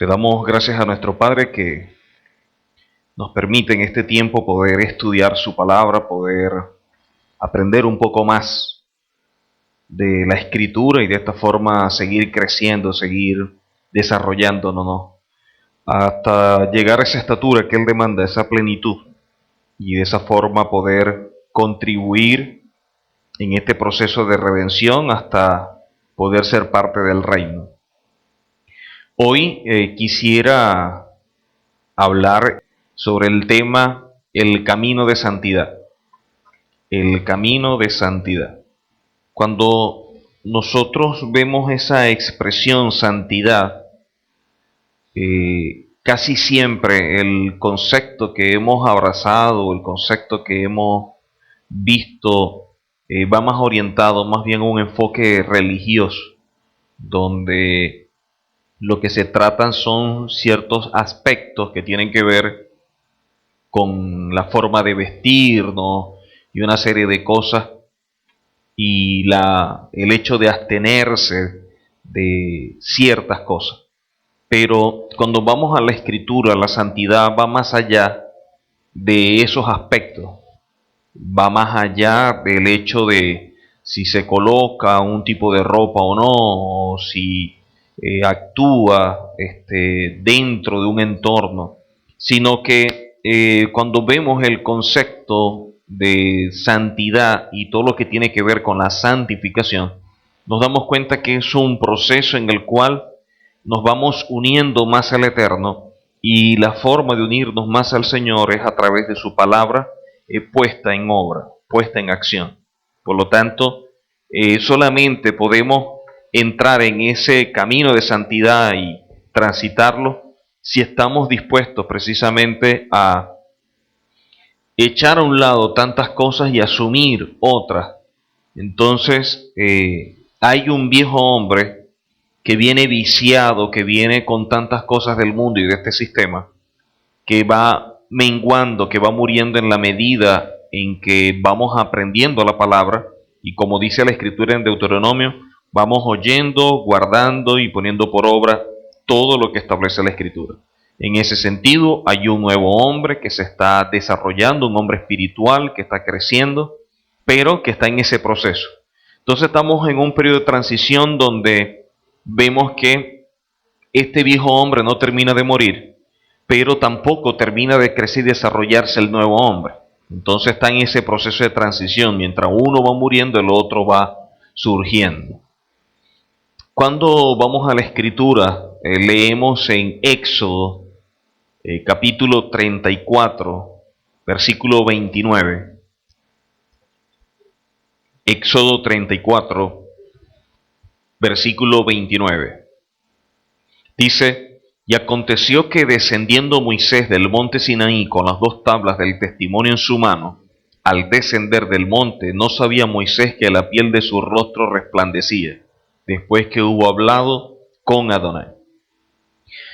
Le damos gracias a nuestro Padre que nos permite en este tiempo poder estudiar su palabra, poder aprender un poco más de la escritura y de esta forma seguir creciendo, seguir desarrollándonos, ¿no? Hasta llegar a esa estatura que Él demanda, esa plenitud, y de esa forma poder contribuir en este proceso de redención hasta poder ser parte del reino. Hoy quisiera hablar sobre el tema el camino de santidad. El camino de santidad. Cuando nosotros vemos esa expresión santidad, casi siempre el concepto que hemos abrazado, el concepto que hemos visto, va más orientado más bien a un enfoque religioso, donde lo que se tratan son ciertos aspectos que tienen que ver con la forma de vestirnos y una serie de cosas, y el hecho de abstenerse de ciertas cosas. Pero cuando vamos a la escritura, la santidad va más allá de esos aspectos, va más allá del hecho de si se coloca un tipo de ropa o no, o si actúa dentro de un entorno, sino que cuando vemos el concepto de santidad y todo lo que tiene que ver con la santificación, nos damos cuenta que es un proceso en el cual nos vamos uniendo más al Eterno, y la forma de unirnos más al Señor es a través de su palabra puesta en obra, puesta en acción. Por lo tanto, solamente podemos entrar en ese camino de santidad y transitarlo si estamos dispuestos precisamente a echar a un lado tantas cosas y asumir otras. Entonces, hay un viejo hombre que viene viciado, que viene con tantas cosas del mundo y de este sistema, que va menguando, que va muriendo en la medida en que vamos aprendiendo la palabra, y como dice la escritura en Deuteronomio, vamos oyendo, guardando y poniendo por obra todo lo que establece la escritura. En ese sentido, hay un nuevo hombre que se está desarrollando, un hombre espiritual que está creciendo, pero que está en ese proceso. Entonces estamos en un periodo de transición donde vemos que este viejo hombre no termina de morir, pero tampoco termina de crecer y desarrollarse el nuevo hombre. Entonces está en ese proceso de transición. Mientras uno va muriendo, el otro va surgiendo. Cuando vamos a la escritura, leemos en Éxodo, capítulo 34, versículo 29. Éxodo 34, versículo 29. Dice: y aconteció que descendiendo Moisés del monte Sinaí con las dos tablas del testimonio en su mano, al descender del monte no sabía Moisés que la piel de su rostro resplandecía, después que hubo hablado con Adonai.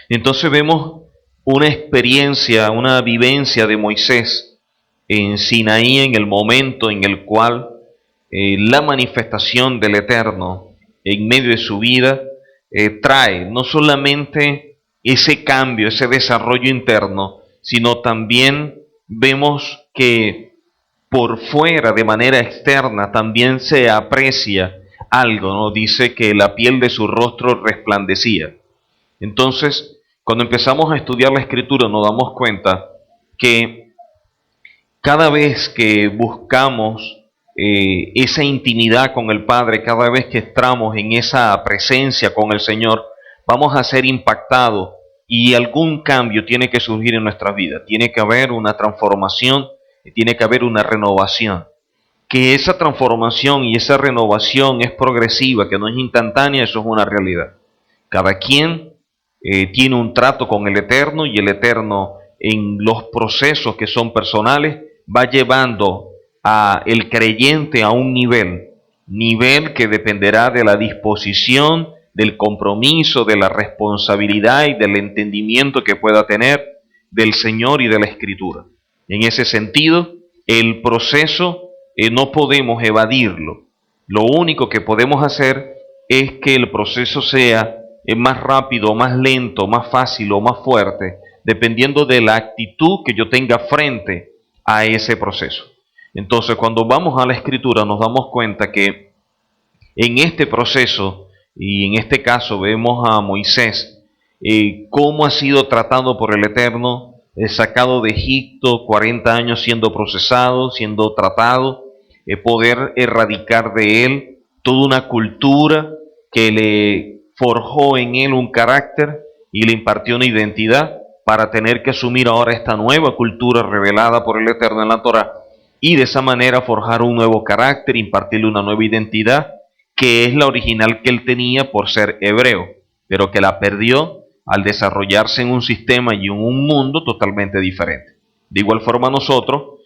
Entonces vemos una experiencia, una vivencia de Moisés en Sinaí, en el momento en el cual la manifestación del Eterno en medio de su vida trae no solamente ese cambio, ese desarrollo interno, sino también vemos que por fuera, de manera externa, también se aprecia algo, ¿no? Dice que la piel de su rostro resplandecía. Entonces, cuando empezamos a estudiar la escritura, nos damos cuenta que cada vez que buscamos esa intimidad con el Padre, cada vez que entramos en esa presencia con el Señor, vamos a ser impactados, y algún cambio tiene que surgir en nuestra vida. Tiene que haber una transformación, tiene que haber una renovación. Que esa transformación y esa renovación es progresiva, que no es instantánea, eso es una realidad. Cada quien tiene un trato con el Eterno, y el Eterno, en los procesos que son personales, va llevando a el creyente a un nivel que dependerá de la disposición, del compromiso, de la responsabilidad y del entendimiento que pueda tener del Señor y de la Escritura. En ese sentido, el proceso no podemos evadirlo. Lo único que podemos hacer es que el proceso sea más rápido, más lento, más fácil o más fuerte, dependiendo de la actitud que yo tenga frente a ese proceso. Entonces, cuando vamos a la Escritura nos damos cuenta que en este proceso, y en este caso vemos a Moisés, cómo ha sido tratado por el Eterno, sacado de Egipto, 40 años siendo procesado, siendo tratado, poder erradicar de él toda una cultura que le forjó en él un carácter y le impartió una identidad para tener que asumir ahora esta nueva cultura revelada por el Eterno en la Torá y de esa manera forjar un nuevo carácter, impartirle una nueva identidad que es la original que él tenía por ser hebreo, pero que la perdió al desarrollarse en un sistema y en un mundo totalmente diferente. De igual forma nosotros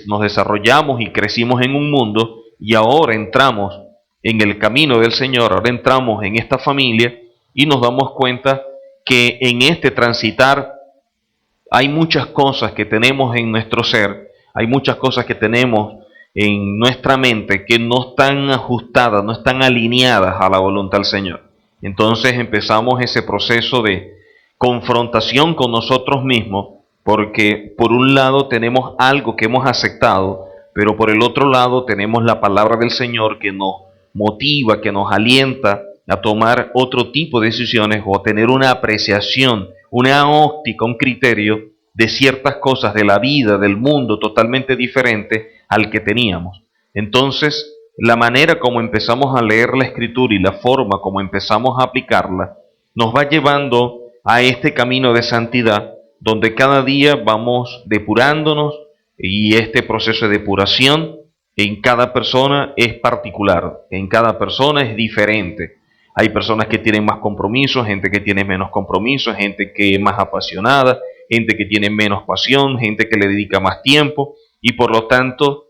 nos desarrollamos y crecimos en un mundo y ahora entramos en el camino del Señor, ahora entramos en esta familia y nos damos cuenta que en este transitar hay muchas cosas que tenemos en nuestro ser, hay muchas cosas que tenemos en nuestra mente que no están ajustadas, no están alineadas a la voluntad del Señor. Entonces empezamos ese proceso de confrontación con nosotros mismos, porque por un lado tenemos algo que hemos aceptado, pero por el otro lado tenemos la palabra del Señor que nos motiva, que nos alienta a tomar otro tipo de decisiones o a tener una apreciación, una óptica, un criterio de ciertas cosas de la vida, del mundo totalmente diferente al que teníamos. Entonces, la manera como empezamos a leer la Escritura y la forma como empezamos a aplicarla nos va llevando a este camino de santidad donde cada día vamos depurándonos y este proceso de depuración en cada persona es particular, en cada persona es diferente. Hay personas que tienen más compromisos, gente que tiene menos compromisos, gente que es más apasionada, gente que tiene menos pasión, gente que le dedica más tiempo y por lo tanto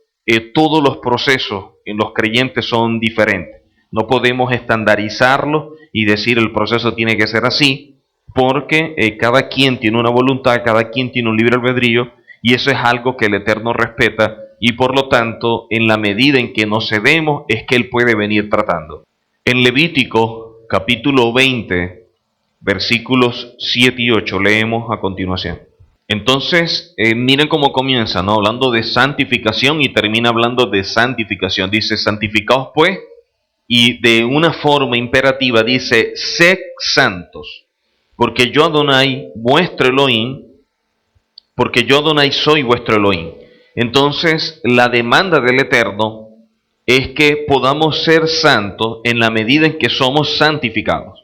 todos los procesos en los creyentes son diferentes. No podemos estandarizarlo y decir el proceso tiene que ser así porque cada quien tiene una voluntad, cada quien tiene un libre albedrío y eso es algo que el Eterno respeta y por lo tanto en la medida en que nos cedemos es que Él puede venir tratando. En Levítico capítulo 20, versículos 7 y 8 leemos a continuación. Entonces, miren cómo comienza, ¿no? Hablando de santificación y termina hablando de santificación. Dice, santificaos pues, y de una forma imperativa dice, sed santos, porque yo Adonai, vuestro Elohim, porque yo Adonai soy vuestro Elohim. Entonces, la demanda del Eterno es que podamos ser santos en la medida en que somos santificados.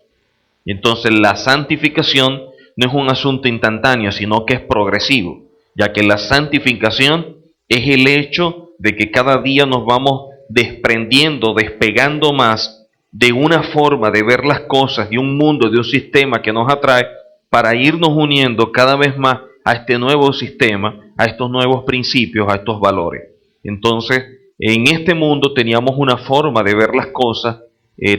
Entonces la santificación no es un asunto instantáneo, sino que es progresivo, ya que la santificación es el hecho de que cada día nos vamos desprendiendo, despegando más de una forma de ver las cosas, de un mundo, de un sistema que nos atrae, para irnos uniendo cada vez más a este nuevo sistema, a estos nuevos principios, a estos valores. Entonces, en este mundo teníamos una forma de ver las cosas,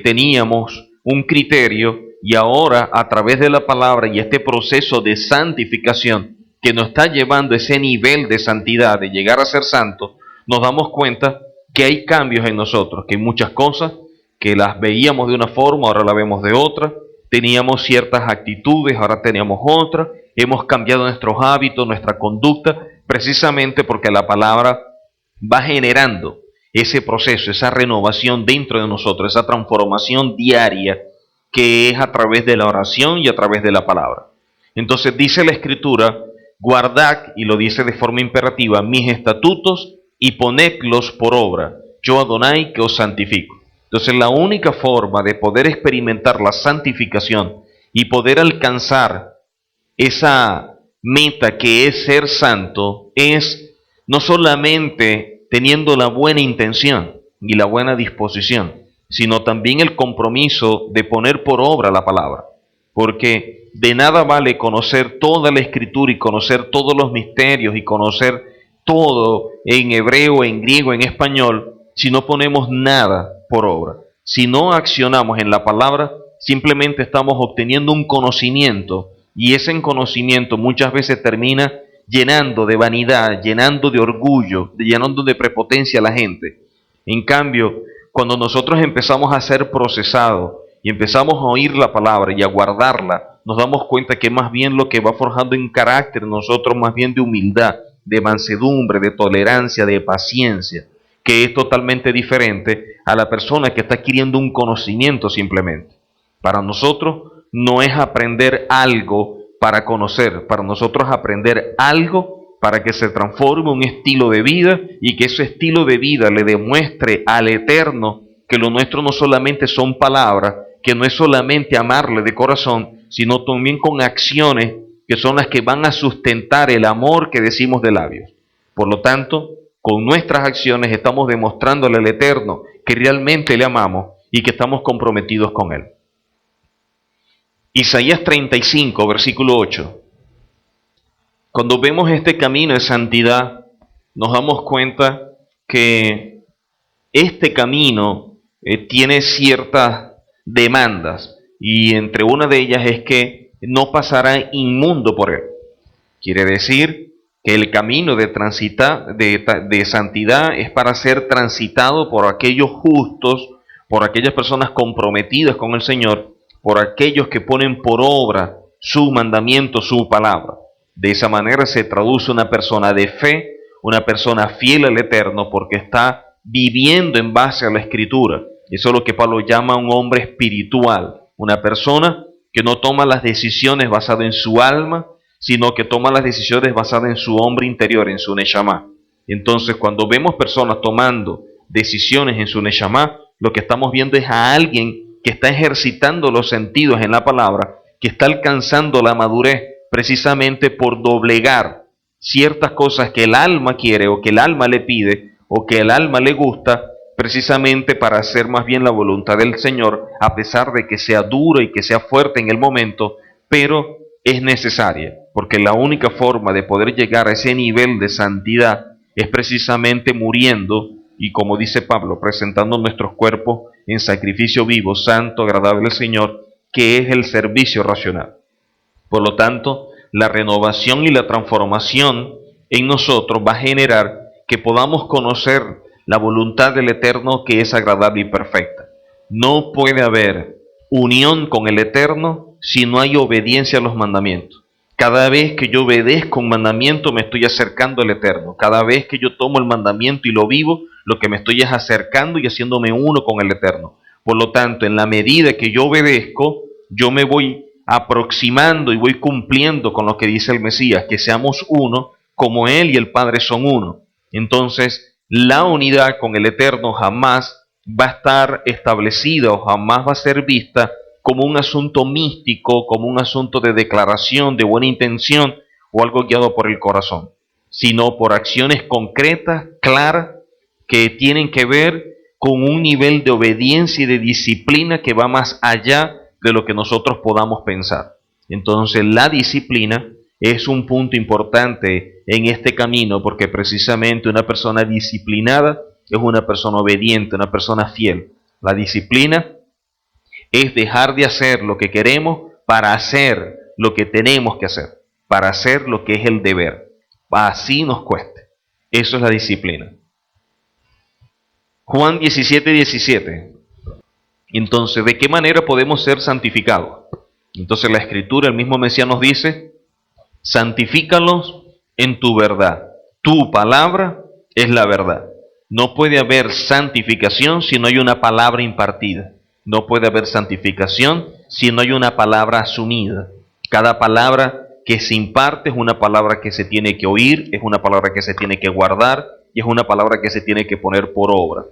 teníamos un criterio y ahora a través de la palabra y este proceso de santificación que nos está llevando a ese nivel de santidad, de llegar a ser santos, nos damos cuenta que hay cambios en nosotros, que hay muchas cosas que las veíamos de una forma, ahora las vemos de otra, teníamos ciertas actitudes, ahora teníamos otras, hemos cambiado nuestros hábitos, nuestra conducta, precisamente porque la palabra va generando ese proceso, esa renovación dentro de nosotros, esa transformación diaria que es a través de la oración y a través de la palabra. Entonces dice la Escritura, guardad, y lo dice de forma imperativa, mis estatutos y ponedlos por obra, yo Adonai que os santifico. Entonces la única forma de poder experimentar la santificación y poder alcanzar esa meta que es ser santo es no solamente teniendo la buena intención y la buena disposición, sino también el compromiso de poner por obra la palabra. Porque de nada vale conocer toda la Escritura y conocer todos los misterios y conocer todo en hebreo, en griego, en español, si no ponemos nada por obra. Si no accionamos en la palabra, simplemente estamos obteniendo un conocimiento y ese conocimiento muchas veces termina llenando de vanidad, llenando de orgullo, llenando de prepotencia a la gente. En cambio, cuando nosotros empezamos a ser procesados y empezamos a oír la palabra y a guardarla, nos damos cuenta que más bien lo que va forjando en carácter en nosotros, más bien de humildad, de mansedumbre, de tolerancia, de paciencia, que es totalmente diferente a la persona que está adquiriendo un conocimiento simplemente. Para nosotros no es aprender algo para conocer, para nosotros aprender algo para que se transforme un estilo de vida y que ese estilo de vida le demuestre al Eterno que lo nuestro no solamente son palabras, que no es solamente amarle de corazón, sino también con acciones que son las que van a sustentar el amor que decimos de labios. Por lo tanto, con nuestras acciones estamos demostrándole al Eterno que realmente le amamos y que estamos comprometidos con Él. Isaías 35, versículo 8. Cuando vemos este camino de santidad, nos damos cuenta que este camino tiene ciertas demandas, y entre una de ellas es que no pasará inmundo por él. Quiere decir que el camino de santidad es para ser transitado por aquellos justos, por aquellas personas comprometidas con el Señor, por aquellos que ponen por obra su mandamiento, su palabra. De esa manera se traduce una persona de fe, una persona fiel al Eterno, porque está viviendo en base a la Escritura. Eso es lo que Pablo llama un hombre espiritual, una persona que no toma las decisiones basadas en su alma, sino que toma las decisiones basadas en su hombre interior, en su Neshama. Entonces, cuando vemos personas tomando decisiones en su Neshama, lo que estamos viendo es a alguien que está ejercitando los sentidos en la palabra, que está alcanzando la madurez precisamente por doblegar ciertas cosas que el alma quiere o que el alma le pide o que el alma le gusta, precisamente para hacer más bien la voluntad del Señor, a pesar de que sea dura y que sea fuerte en el momento, pero es necesaria, porque la única forma de poder llegar a ese nivel de santidad es precisamente muriendo y, como dice Pablo, presentando nuestros cuerpos en sacrificio vivo, santo, agradable al Señor, que es el servicio racional. Por lo tanto, la renovación y la transformación en nosotros va a generar que podamos conocer la voluntad del Eterno, que es agradable y perfecta. No puede haber unión con el Eterno si no hay obediencia a los mandamientos. Cada vez que yo obedezco un mandamiento me estoy acercando al Eterno. Cada vez que yo tomo el mandamiento y lo vivo, lo que me estoy es acercando y haciéndome uno con el Eterno. Por lo tanto, en la medida que yo obedezco, yo me voy aproximando y voy cumpliendo con lo que dice el Mesías, que seamos uno como Él y el Padre son uno. Entonces, la unidad con el Eterno jamás va a estar establecida o jamás va a ser vista como un asunto místico, como un asunto de declaración, de buena intención o algo guiado por el corazón, sino por acciones concretas, claras, que tienen que ver con un nivel de obediencia y de disciplina que va más allá de lo que nosotros podamos pensar. Entonces, la disciplina es un punto importante en este camino, porque precisamente una persona disciplinada es una persona obediente, una persona fiel. La disciplina es dejar de hacer lo que queremos para hacer lo que tenemos que hacer, para hacer lo que es el deber, así nos cueste. Eso es la disciplina. Juan 17:17. Entonces, ¿de qué manera podemos ser santificados? Entonces la Escritura, el mismo Mesías nos dice: santifícalos en tu verdad. Tu palabra es la verdad. No puede haber santificación si no hay una palabra impartida. No puede haber santificación si no hay una palabra asumida. Cada palabra que se imparte es una palabra que se tiene que oír, es una palabra que se tiene que guardar y es una palabra que se tiene que poner por obra.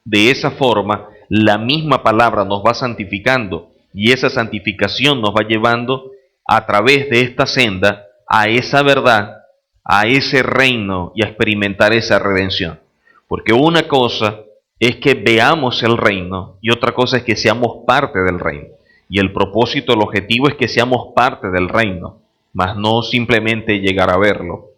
De esa forma, la misma palabra nos va santificando y esa santificación nos va llevando a través de esta senda a esa verdad, a ese reino y a experimentar esa redención. Porque una cosa es que veamos el reino y otra cosa es que seamos parte del reino. Y el propósito, el objetivo es que seamos parte del reino, mas no simplemente llegar a verlo.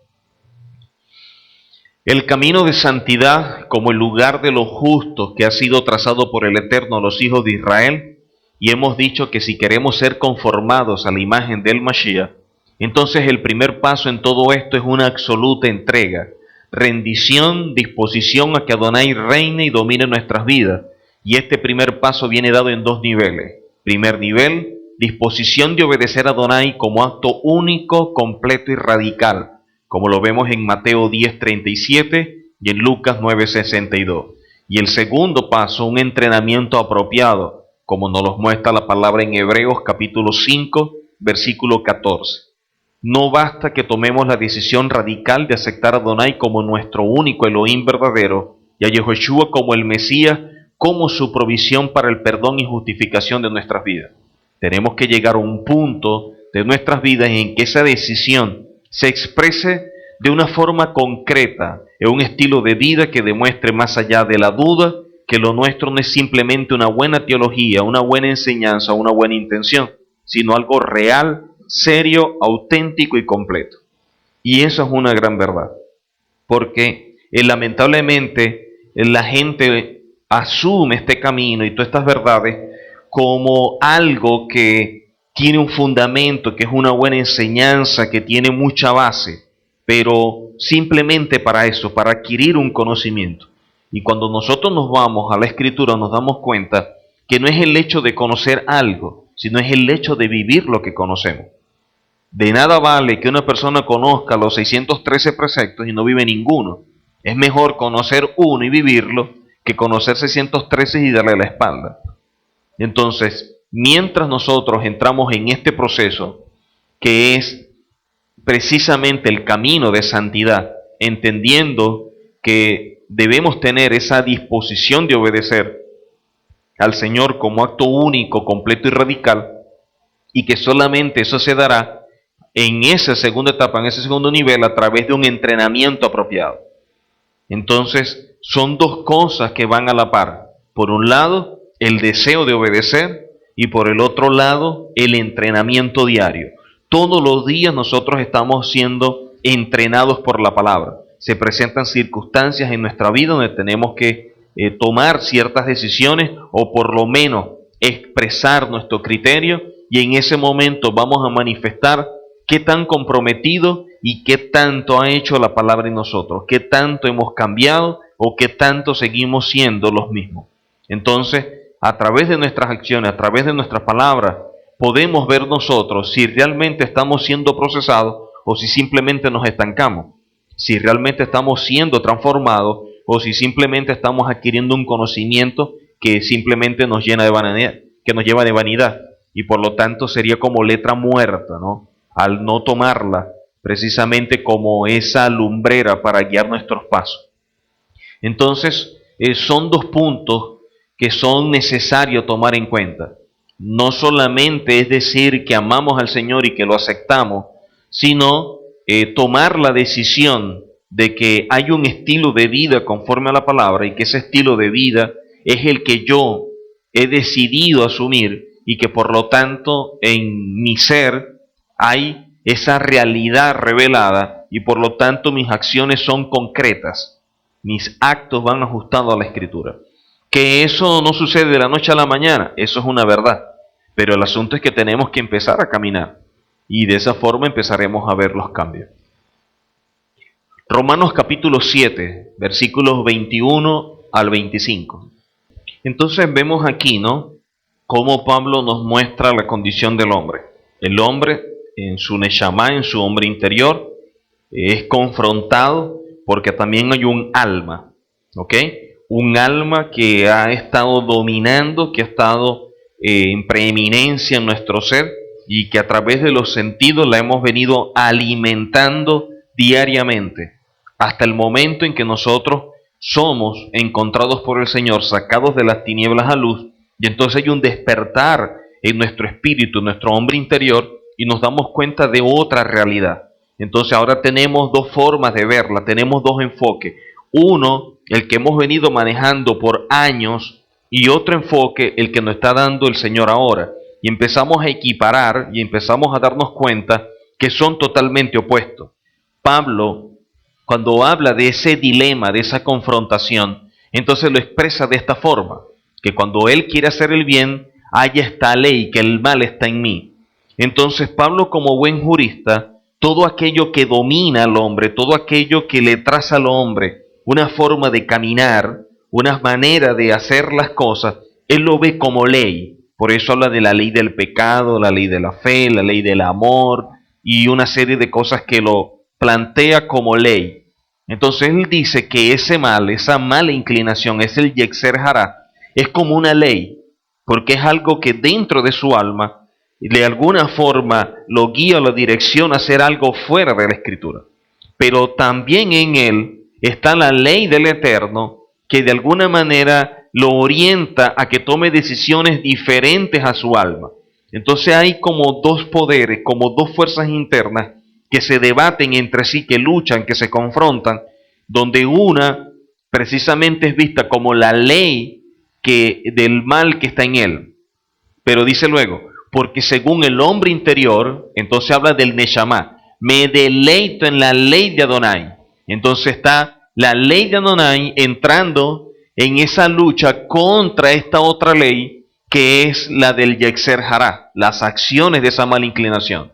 El camino de santidad como el lugar de los justos que ha sido trazado por el Eterno a los hijos de Israel, y hemos dicho que si queremos ser conformados a la imagen del Mashiach, entonces el primer paso en todo esto es una absoluta entrega, rendición, disposición a que Adonai reine y domine nuestras vidas, Y este primer paso viene dado en dos niveles. Primer nivel, disposición de obedecer a Adonai como acto único, completo y radical, como lo vemos en Mateo 10:37 y en Lucas 9:62. Y el segundo paso, un entrenamiento apropiado, como nos lo muestra la palabra en Hebreos capítulo 5, versículo 14. No basta que tomemos la decisión radical de aceptar a Adonai como nuestro único Elohim verdadero y a Yahushua como el Mesías, como su provisión para el perdón y justificación de nuestras vidas. Tenemos que llegar a un punto de nuestras vidas en que esa decisión se exprese de una forma concreta, en un estilo de vida que demuestre más allá de la duda que lo nuestro no es simplemente una buena teología, una buena enseñanza, una buena intención, sino algo real, serio, auténtico y completo. Y eso es una gran verdad, porque lamentablemente la gente asume este camino y todas estas verdades como algo que tiene un fundamento, que es una buena enseñanza, que tiene mucha base, pero simplemente para eso, para adquirir un conocimiento. Y cuando nosotros nos vamos a la Escritura nos damos cuenta que no es el hecho de conocer algo, sino es el hecho de vivir lo que conocemos. De nada vale que una persona conozca los 613 preceptos y no vive ninguno. Es mejor conocer uno y vivirlo que conocer 613 y darle la espalda. Entonces, mientras nosotros entramos en este proceso, que es precisamente el camino de santidad, entendiendo que debemos tener esa disposición de obedecer al Señor como acto único, completo y radical, y que solamente eso se dará en esa segunda etapa, en ese segundo nivel, a través de un entrenamiento apropiado. Entonces, son dos cosas que van a la par. Por un lado, el deseo de obedecer, y por el otro lado, el entrenamiento diario. Todos los días nosotros estamos siendo entrenados por la palabra. Se presentan circunstancias en nuestra vida donde tenemos que tomar ciertas decisiones o por lo menos expresar nuestro criterio, y en ese momento vamos a manifestar qué tan comprometido y qué tanto ha hecho la palabra en nosotros, qué tanto hemos cambiado o qué tanto seguimos siendo los mismos. Entonces, a través de nuestras acciones, a través de nuestras palabras, podemos ver nosotros si realmente estamos siendo procesados o si simplemente nos estancamos, si realmente estamos siendo transformados o si simplemente estamos adquiriendo un conocimiento que simplemente nos llena de vanidad, que nos lleva de vanidad, y por lo tanto sería como letra muerta, ¿no? Al no tomarla precisamente como esa lumbrera para guiar nuestros pasos. Entonces, son dos puntos que son necesarios tomar en cuenta. No solamente es decir que amamos al Señor y que lo aceptamos, sino tomar la decisión de que hay un estilo de vida conforme a la palabra y que ese estilo de vida es el que yo he decidido asumir y que por lo tanto en mi ser hay esa realidad revelada y por lo tanto mis acciones son concretas, mis actos van ajustados a la Escritura. Que eso no sucede de la noche a la mañana, eso es una verdad, pero el asunto es que tenemos que empezar a caminar y de esa forma empezaremos a ver los cambios. Romanos capítulo 7, versículos 21 al 25. Entonces vemos aquí, ¿no?, cómo Pablo nos muestra la condición del hombre. El hombre en su neshama, en su hombre interior, es confrontado porque también hay un alma, ¿ok? Un alma que ha estado dominando, que ha estado en preeminencia en nuestro ser y que a través de los sentidos la hemos venido alimentando diariamente hasta el momento en que nosotros somos encontrados por el Señor, sacados de las tinieblas a luz, y entonces hay un despertar en nuestro espíritu, en nuestro hombre interior, y nos damos cuenta de otra realidad. Entonces ahora tenemos dos formas de verla, tenemos dos enfoques. Uno, el que hemos venido manejando por años, y otro enfoque, el que nos está dando el Señor ahora. Y empezamos a equiparar y empezamos a darnos cuenta que son totalmente opuestos. Pablo, cuando habla de ese dilema, de esa confrontación, entonces lo expresa de esta forma, que cuando él quiere hacer el bien, hay esta ley, que el mal está en mí. Entonces Pablo, como buen jurista, todo aquello que domina al hombre, todo aquello que le traza al hombre una forma de caminar, una manera de hacer las cosas, él lo ve como ley. Por eso habla de la ley del pecado, la ley de la fe, la ley del amor y una serie de cosas que lo plantea como ley. Entonces él dice que ese mal, esa mala inclinación, es el Yetzer Hará, es como una ley, porque es algo que dentro de su alma de alguna forma lo guía o lo direcciona a hacer algo fuera de la Escritura. Pero también en él está la ley del Eterno que de alguna manera lo orienta a que tome decisiones diferentes a su alma. Entonces hay como dos poderes, como dos fuerzas internas que se debaten entre sí, que luchan, que se confrontan, donde una precisamente es vista como la ley del mal que está en él. Pero dice luego, porque según el hombre interior, entonces habla del Neshama, me deleito en la ley de Adonai. Entonces está la ley de Adonai entrando en esa lucha contra esta otra ley que es la del Yetzer Hará, las acciones de esa mala inclinación.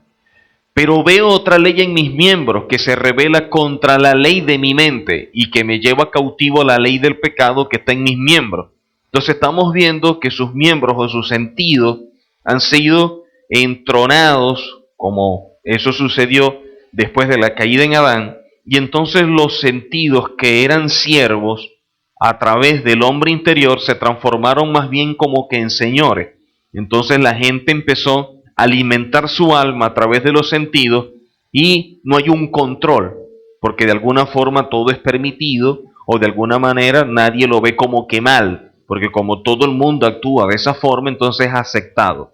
Pero veo otra ley en mis miembros que se revela contra la ley de mi mente y que me lleva cautivo a la ley del pecado que está en mis miembros. Entonces estamos viendo que sus miembros o sus sentidos han sido entronados, como eso sucedió después de la caída en Adán, y entonces los sentidos que eran siervos a través del hombre interior se transformaron más bien como que en señores. Entonces la gente empezó a alimentar su alma a través de los sentidos y no hay un control, porque de alguna forma todo es permitido o de alguna manera nadie lo ve como que mal, porque como todo el mundo actúa de esa forma, entonces es aceptado.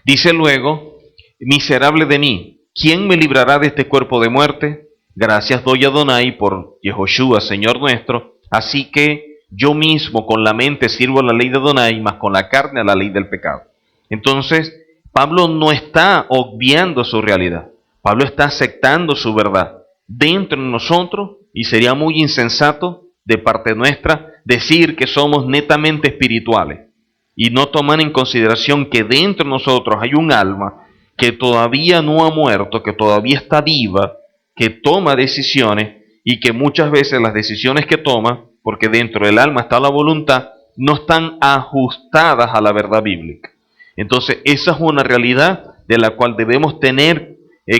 Dice luego, miserable de mí, ¿quién me librará de este cuerpo de muerte? Gracias doy a Adonai por Yehoshua, Señor nuestro, así que yo mismo con la mente sirvo a la ley de Adonai, mas con la carne a la ley del pecado. Entonces, Pablo no está obviando su realidad, Pablo está aceptando su verdad dentro de nosotros y sería muy insensato de parte nuestra decir que somos netamente espirituales y no tomar en consideración que dentro de nosotros hay un alma que todavía no ha muerto, que todavía está viva, que toma decisiones y que muchas veces las decisiones que toma, porque dentro del alma está la voluntad, no están ajustadas a la verdad bíblica. Entonces, esa es una realidad de la cual debemos tener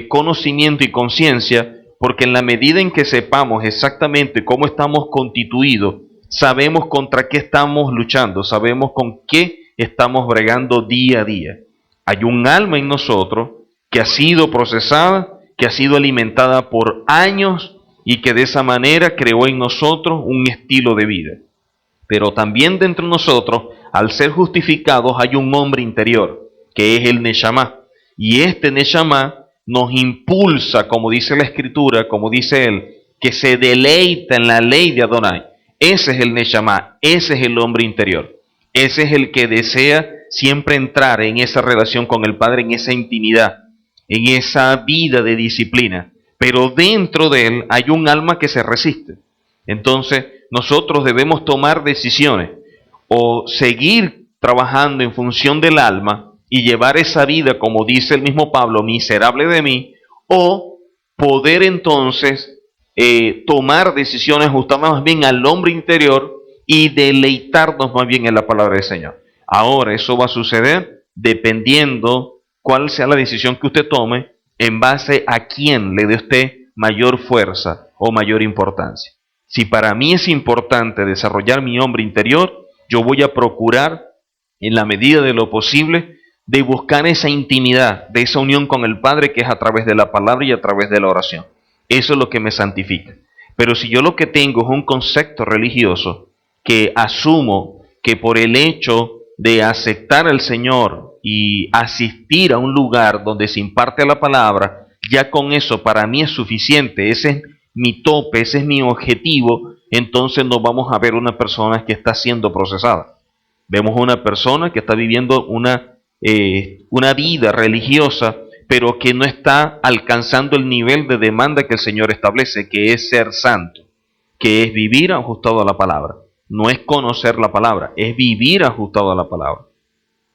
conocimiento y conciencia, porque en la medida en que sepamos exactamente cómo estamos constituidos, sabemos contra qué estamos luchando, sabemos con qué estamos bregando día a día. Hay un alma en nosotros que ha sido procesada, que ha sido alimentada por años y que de esa manera creó en nosotros un estilo de vida. Pero también dentro de nosotros, al ser justificados, hay un hombre interior, que es el Neshama. Y este Neshama nos impulsa, como dice la Escritura, como dice él, que se deleita en la ley de Adonai. Ese es el Neshama, ese es el hombre interior. Ese es el que desea siempre entrar en esa relación con el Padre, en esa intimidad, en esa vida de disciplina. Pero dentro de él hay un alma que se resiste. Entonces, nosotros debemos tomar decisiones o seguir trabajando en función del alma y llevar esa vida, como dice el mismo Pablo, miserable de mí, o poder entonces tomar decisiones ajustadas más bien al hombre interior y deleitarnos más bien en la palabra del Señor. Ahora, eso va a suceder dependiendo cuál sea la decisión que usted tome, en base a quién le dé usted mayor fuerza o mayor importancia. Si para mí es importante desarrollar mi hombre interior, yo voy a procurar, en la medida de lo posible, de buscar esa intimidad, de esa unión con el Padre que es a través de la palabra y a través de la oración. Eso es lo que me santifica. Pero si yo lo que tengo es un concepto religioso que asumo que por el hecho de aceptar al Señor y asistir a un lugar donde se imparte la palabra, ya con eso para mí es suficiente, ese es mi tope, ese es mi objetivo, entonces no vamos a ver una persona que está siendo procesada. Vemos una persona que está viviendo una vida religiosa, pero que no está alcanzando el nivel de demanda que el Señor establece, que es ser santo, que es vivir ajustado a la palabra. No es conocer la palabra, es vivir ajustado a la palabra.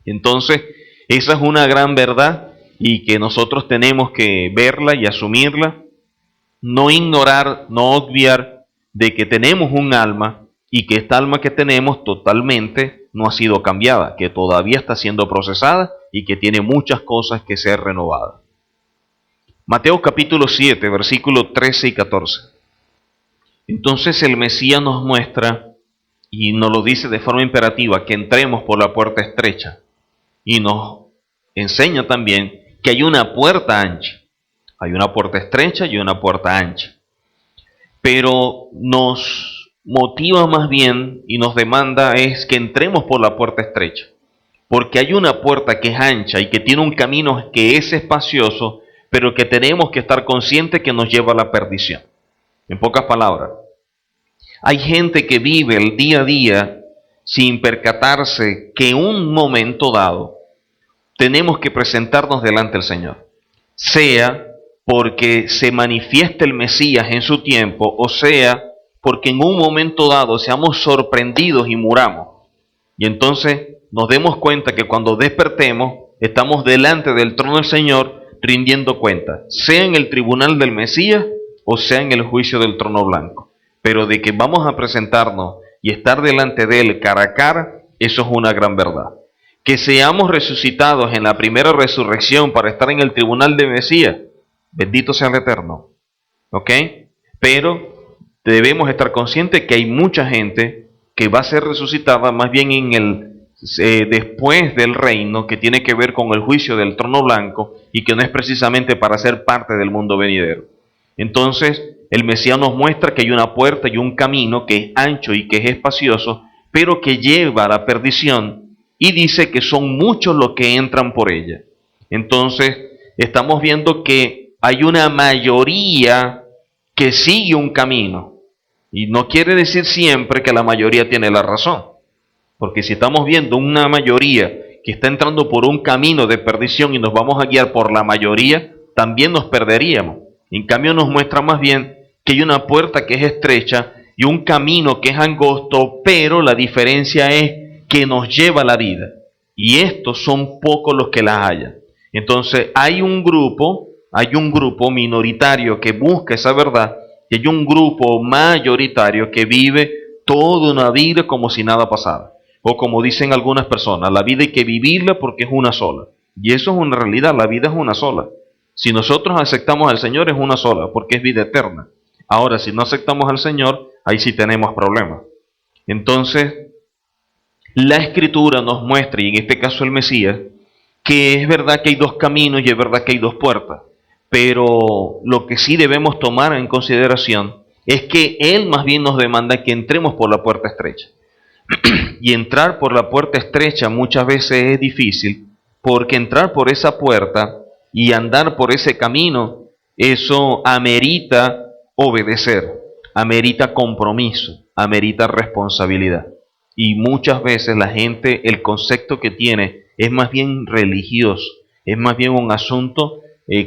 Entonces, esa es una gran verdad y que nosotros tenemos que verla y asumirla, no ignorar, no obviar de que tenemos un alma y que esta alma que tenemos totalmente no ha sido cambiada, que todavía está siendo procesada y que tiene muchas cosas que ser renovadas. Mateo capítulo 7, versículos 13 y 14. Entonces el Mesías nos muestra y nos lo dice de forma imperativa que entremos por la puerta estrecha, y nos enseña también que hay una puerta ancha. Hay una puerta estrecha y una puerta ancha. Pero nos motiva más bien y nos demanda es que entremos por la puerta estrecha. Porque hay una puerta que es ancha y que tiene un camino que es espacioso, pero que tenemos que estar conscientes que nos lleva a la perdición. En pocas palabras, hay gente que vive el día a día sin percatarse que en un momento dado tenemos que presentarnos delante del Señor. Sea porque se manifieste el Mesías en su tiempo, o sea porque en un momento dado seamos sorprendidos y muramos. Y entonces nos demos cuenta que cuando despertemos estamos delante del trono del Señor rindiendo cuenta, sea en el tribunal del Mesías o sea en el juicio del trono blanco. Pero de que vamos a presentarnos y estar delante de Él cara a cara, eso es una gran verdad. Que seamos resucitados en la primera resurrección para estar en el tribunal de Mesías, bendito sea el Eterno. ¿Ok? Pero debemos estar conscientes que hay mucha gente que va a ser resucitada más bien en el después del reino, que tiene que ver con el juicio del trono blanco y que no es precisamente para ser parte del mundo venidero. Entonces, el Mesías nos muestra que hay una puerta y un camino que es ancho y que es espacioso, pero que lleva a la perdición, y dice que son muchos los que entran por ella. Entonces, estamos viendo que hay una mayoría que sigue un camino, y no quiere decir siempre que la mayoría tiene la razón, porque si estamos viendo una mayoría que está entrando por un camino de perdición y nos vamos a guiar por la mayoría, también nos perderíamos. En cambio nos muestra más bien que hay una puerta que es estrecha y un camino que es angosto, pero la diferencia es que nos lleva a la vida. Y estos son pocos los que las hallan. Entonces hay un grupo minoritario que busca esa verdad, y hay un grupo mayoritario que vive toda una vida como si nada pasara. O como dicen algunas personas, la vida hay que vivirla porque es una sola. Y eso es una realidad, la vida es una sola. Si nosotros aceptamos al Señor es una sola, porque es vida eterna. Ahora, si no aceptamos al Señor, ahí sí tenemos problemas. Entonces, la Escritura nos muestra, y en este caso el Mesías, que es verdad que hay dos caminos y es verdad que hay dos puertas. Pero lo que sí debemos tomar en consideración es que Él más bien nos demanda que entremos por la puerta estrecha. Y entrar por la puerta estrecha muchas veces es difícil, porque entrar por esa puerta y andar por ese camino, eso amerita obedecer, amerita compromiso, amerita responsabilidad. Y muchas veces la gente, el concepto que tiene es más bien religioso, es más bien un asunto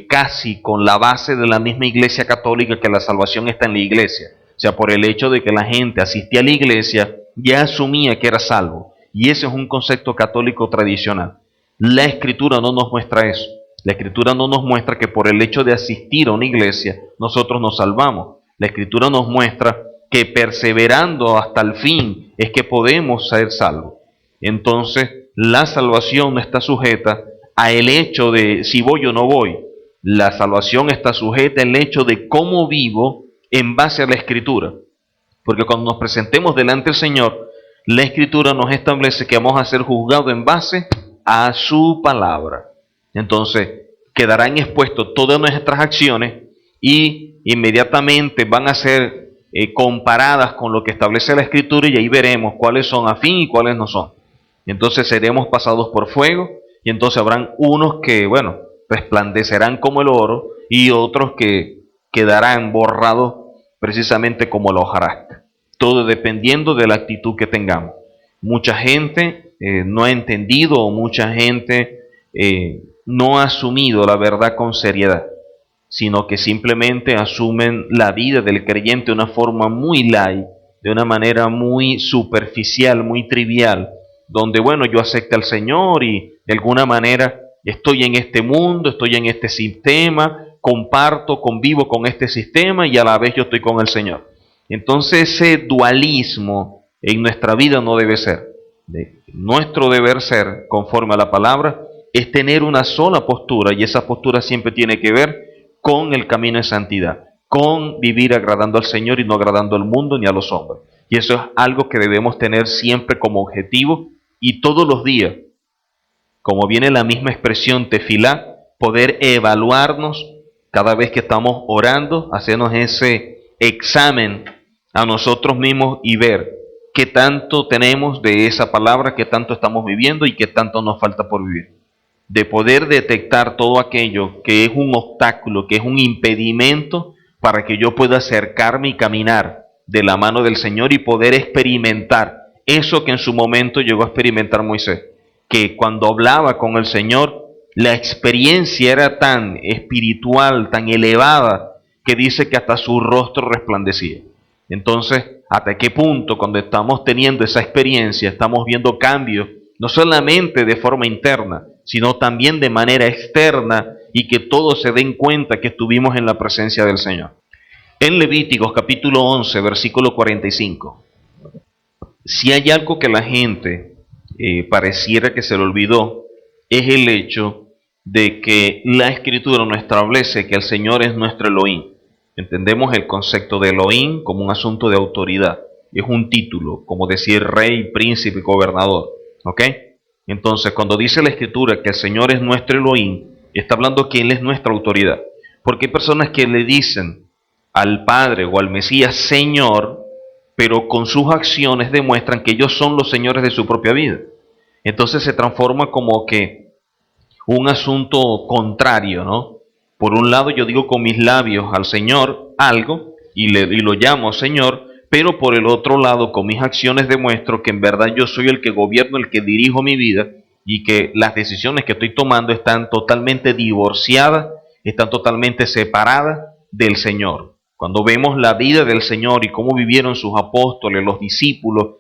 casi con la base de la misma Iglesia Católica, que la salvación está en la iglesia. O sea, por el hecho de que la gente asistía a la iglesia, ya asumía que era salvo. Y ese es un concepto católico tradicional. La Escritura no nos muestra eso. La Escritura no nos muestra que por el hecho de asistir a una iglesia nosotros nos salvamos. La Escritura nos muestra que perseverando hasta el fin es que podemos ser salvos. Entonces, la salvación no está sujeta a el hecho de si voy o no voy. La salvación está sujeta al hecho de cómo vivo en base a la Escritura. Porque cuando nos presentemos delante del Señor, la Escritura nos establece que vamos a ser juzgados en base a su palabra. Entonces, quedarán expuestos todas nuestras acciones y inmediatamente van a ser comparadas con lo que establece la Escritura, y ahí veremos cuáles son afín y cuáles no son. Entonces seremos pasados por fuego, y entonces habrán unos que, resplandecerán como el oro, y otros que quedarán borrados precisamente como la hojarasca. Todo dependiendo de la actitud que tengamos. Mucha gente no ha entendido, o mucha gente no ha asumido la verdad con seriedad, sino que simplemente asumen la vida del creyente de una forma muy light, de una manera muy superficial, muy trivial, donde yo acepto al Señor y de alguna manera estoy en este mundo, estoy en este sistema, comparto, convivo con este sistema y a la vez yo estoy con el Señor. Entonces ese dualismo en nuestra vida no debe ser. Nuestro deber ser, conforme a la palabra, es tener una sola postura, y esa postura siempre tiene que ver con el camino de santidad, con vivir agradando al Señor y no agradando al mundo ni a los hombres. Y eso es algo que debemos tener siempre como objetivo, y todos los días, como viene la misma expresión tefilá, poder evaluarnos cada vez que estamos orando, hacernos ese examen a nosotros mismos y ver qué tanto tenemos de esa palabra, qué tanto estamos viviendo y qué tanto nos falta por vivir. De poder detectar todo aquello que es un obstáculo, que es un impedimento para que yo pueda acercarme y caminar de la mano del Señor y poder experimentar eso que en su momento llegó a experimentar Moisés, que cuando hablaba con el Señor, la experiencia era tan espiritual, tan elevada, que dice que hasta su rostro resplandecía. Entonces, ¿hasta qué punto cuando estamos teniendo esa experiencia estamos viendo cambios, no solamente de forma interna, sino también de manera externa, y que todos se den cuenta que estuvimos en la presencia del Señor? En Levíticos capítulo 11, versículo 45, si hay algo que la gente pareciera que se le olvidó, es el hecho de que la Escritura nos establece que el Señor es nuestro Elohim. Entendemos el concepto de Elohim como un asunto de autoridad. Es un título, como decir rey, príncipe, gobernador. ¿Ok? Entonces, cuando dice la Escritura que el Señor es nuestro Elohim, está hablando que Él es nuestra autoridad. Porque hay personas que le dicen al Padre o al Mesías Señor, pero con sus acciones demuestran que ellos son los señores de su propia vida. Entonces se transforma como que un asunto contrario, ¿no? Por un lado yo digo con mis labios al Señor algo y lo llamo Señor, pero por el otro lado con mis acciones demuestro que en verdad yo soy el que gobierno, el que dirijo mi vida, y que las decisiones que estoy tomando están totalmente divorciadas, están totalmente separadas del Señor. Cuando vemos la vida del Señor y cómo vivieron sus apóstoles, los discípulos,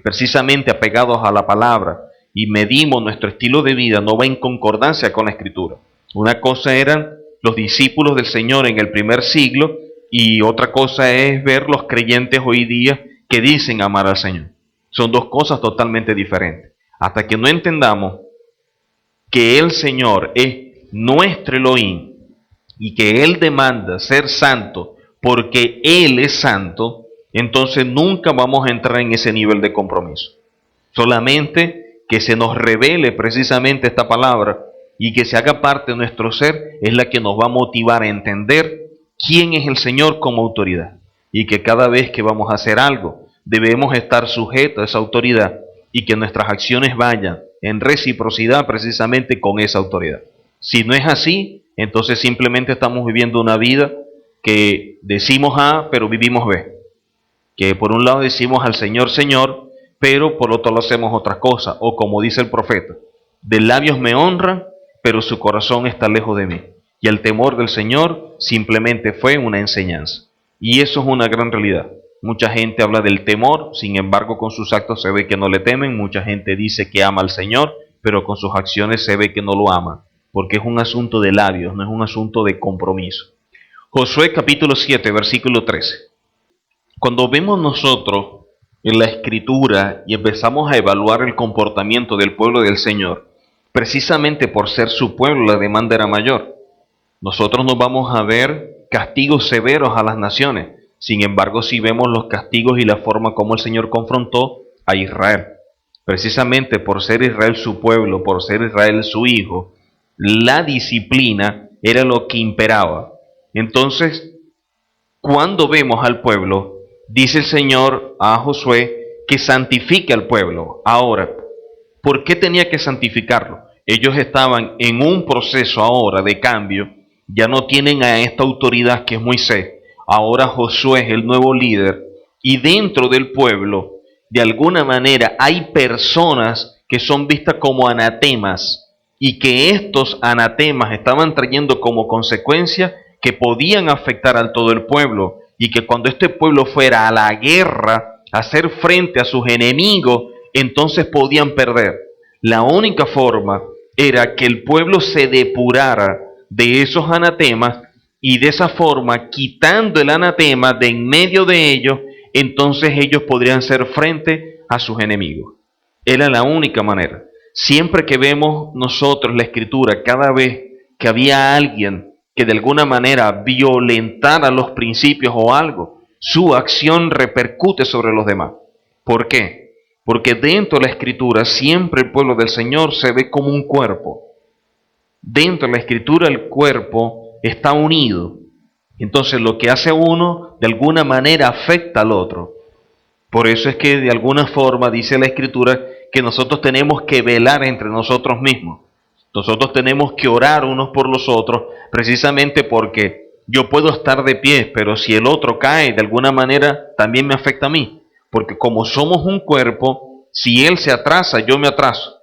precisamente apegados a la palabra, y medimos nuestro estilo de vida, no va en concordancia con la Escritura. Una cosa eran los discípulos del Señor en el primer siglo, y otra cosa es ver los creyentes hoy día que dicen amar al Señor. Son dos cosas totalmente diferentes. Hasta que no entendamos que el Señor es nuestro Elohim y que Él demanda ser santo porque Él es santo, entonces nunca vamos a entrar en ese nivel de compromiso. Solamente que se nos revele precisamente esta palabra y que se haga parte de nuestro ser es la que nos va a motivar a entender quién es el Señor como autoridad, y que cada vez que vamos a hacer algo debemos estar sujetos a esa autoridad y que nuestras acciones vayan en reciprocidad precisamente con esa autoridad. Si no es así, entonces simplemente estamos viviendo una vida que decimos A, pero vivimos B. Que por un lado decimos al Señor, Señor, pero por otro lado hacemos otras cosas. O como dice el profeta, de labios me honran, pero su corazón está lejos de mí. Y el temor del Señor simplemente fue una enseñanza. Y eso es una gran realidad. Mucha gente habla del temor, sin embargo con sus actos se ve que no le temen. Mucha gente dice que ama al Señor, pero con sus acciones se ve que no lo ama. Porque es un asunto de labios, no es un asunto de compromiso. Josué capítulo 7, versículo 13. Cuando vemos nosotros en la Escritura y empezamos a evaluar el comportamiento del pueblo del Señor, precisamente por ser su pueblo la demanda era mayor. Nosotros nos vamos a ver castigos severos a las naciones. Sin embargo, si vemos los castigos y la forma como el Señor confrontó a Israel, precisamente por ser Israel su pueblo, por ser Israel su hijo, la disciplina era lo que imperaba. Entonces, cuando vemos al pueblo, dice el Señor a Josué que santifique al pueblo. Ahora, ¿por qué tenía que santificarlo? Ellos estaban en un proceso ahora de cambio. Ya no tienen a esta autoridad que es Moisés. Ahora Josué es el nuevo líder. Y dentro del pueblo, de alguna manera, hay personas que son vistas como anatemas. Y que estos anatemas estaban trayendo como consecuencia que podían afectar a todo el pueblo. Y que cuando este pueblo fuera a la guerra, a hacer frente a sus enemigos, entonces podían perder. La única forma era que el pueblo se depurara de esos anatemas, y de esa forma, quitando el anatema de en medio de ellos, entonces ellos podrían hacer frente a sus enemigos. Era la única manera. Siempre que vemos nosotros la Escritura, cada vez que había alguien que de alguna manera violentara los principios o algo, su acción repercute sobre los demás. ¿Por qué? Porque dentro de la Escritura siempre el pueblo del Señor se ve como un cuerpo. Dentro de la Escritura el cuerpo está unido. Entonces lo que hace uno de alguna manera afecta al otro. Por eso es que de alguna forma dice la Escritura que nosotros tenemos que velar entre nosotros mismos. Nosotros tenemos que orar unos por los otros, precisamente porque yo puedo estar de pie, pero si el otro cae de alguna manera también me afecta a mí. Porque como somos un cuerpo, si él se atrasa, yo me atraso.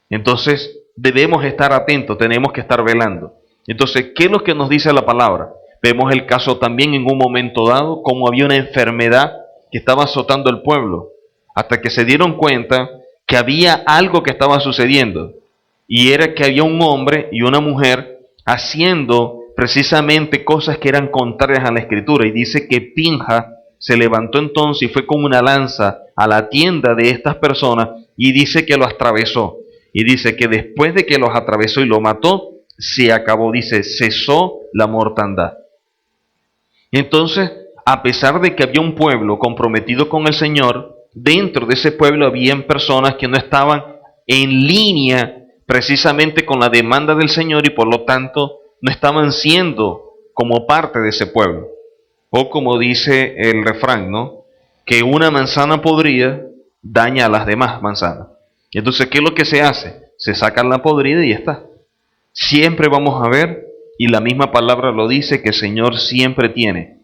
Entonces debemos estar atentos, tenemos que estar velando. Entonces, ¿qué es lo que nos dice la palabra? Vemos el caso también en un momento dado, como había una enfermedad que estaba azotando el pueblo, hasta que se dieron cuenta que había algo que estaba sucediendo, y era que había un hombre y una mujer haciendo precisamente cosas que eran contrarias a la Escritura, y dice que Pinja se levantó entonces y fue con una lanza a la tienda de estas personas, y dice que lo atravesó, y dice que después de que los atravesó y lo mató, se acabó, dice, cesó la mortandad. Entonces, a pesar de que había un pueblo comprometido con el Señor, dentro de ese pueblo habían personas que no estaban en línea precisamente con la demanda del Señor y por lo tanto no estaban siendo como parte de ese pueblo. O como dice el refrán, ¿no? Que una manzana podrida daña a las demás manzanas. Entonces, ¿qué es lo que se hace? Se saca la podrida y ya está. Siempre vamos a ver, y la misma palabra lo dice, que el Señor siempre tiene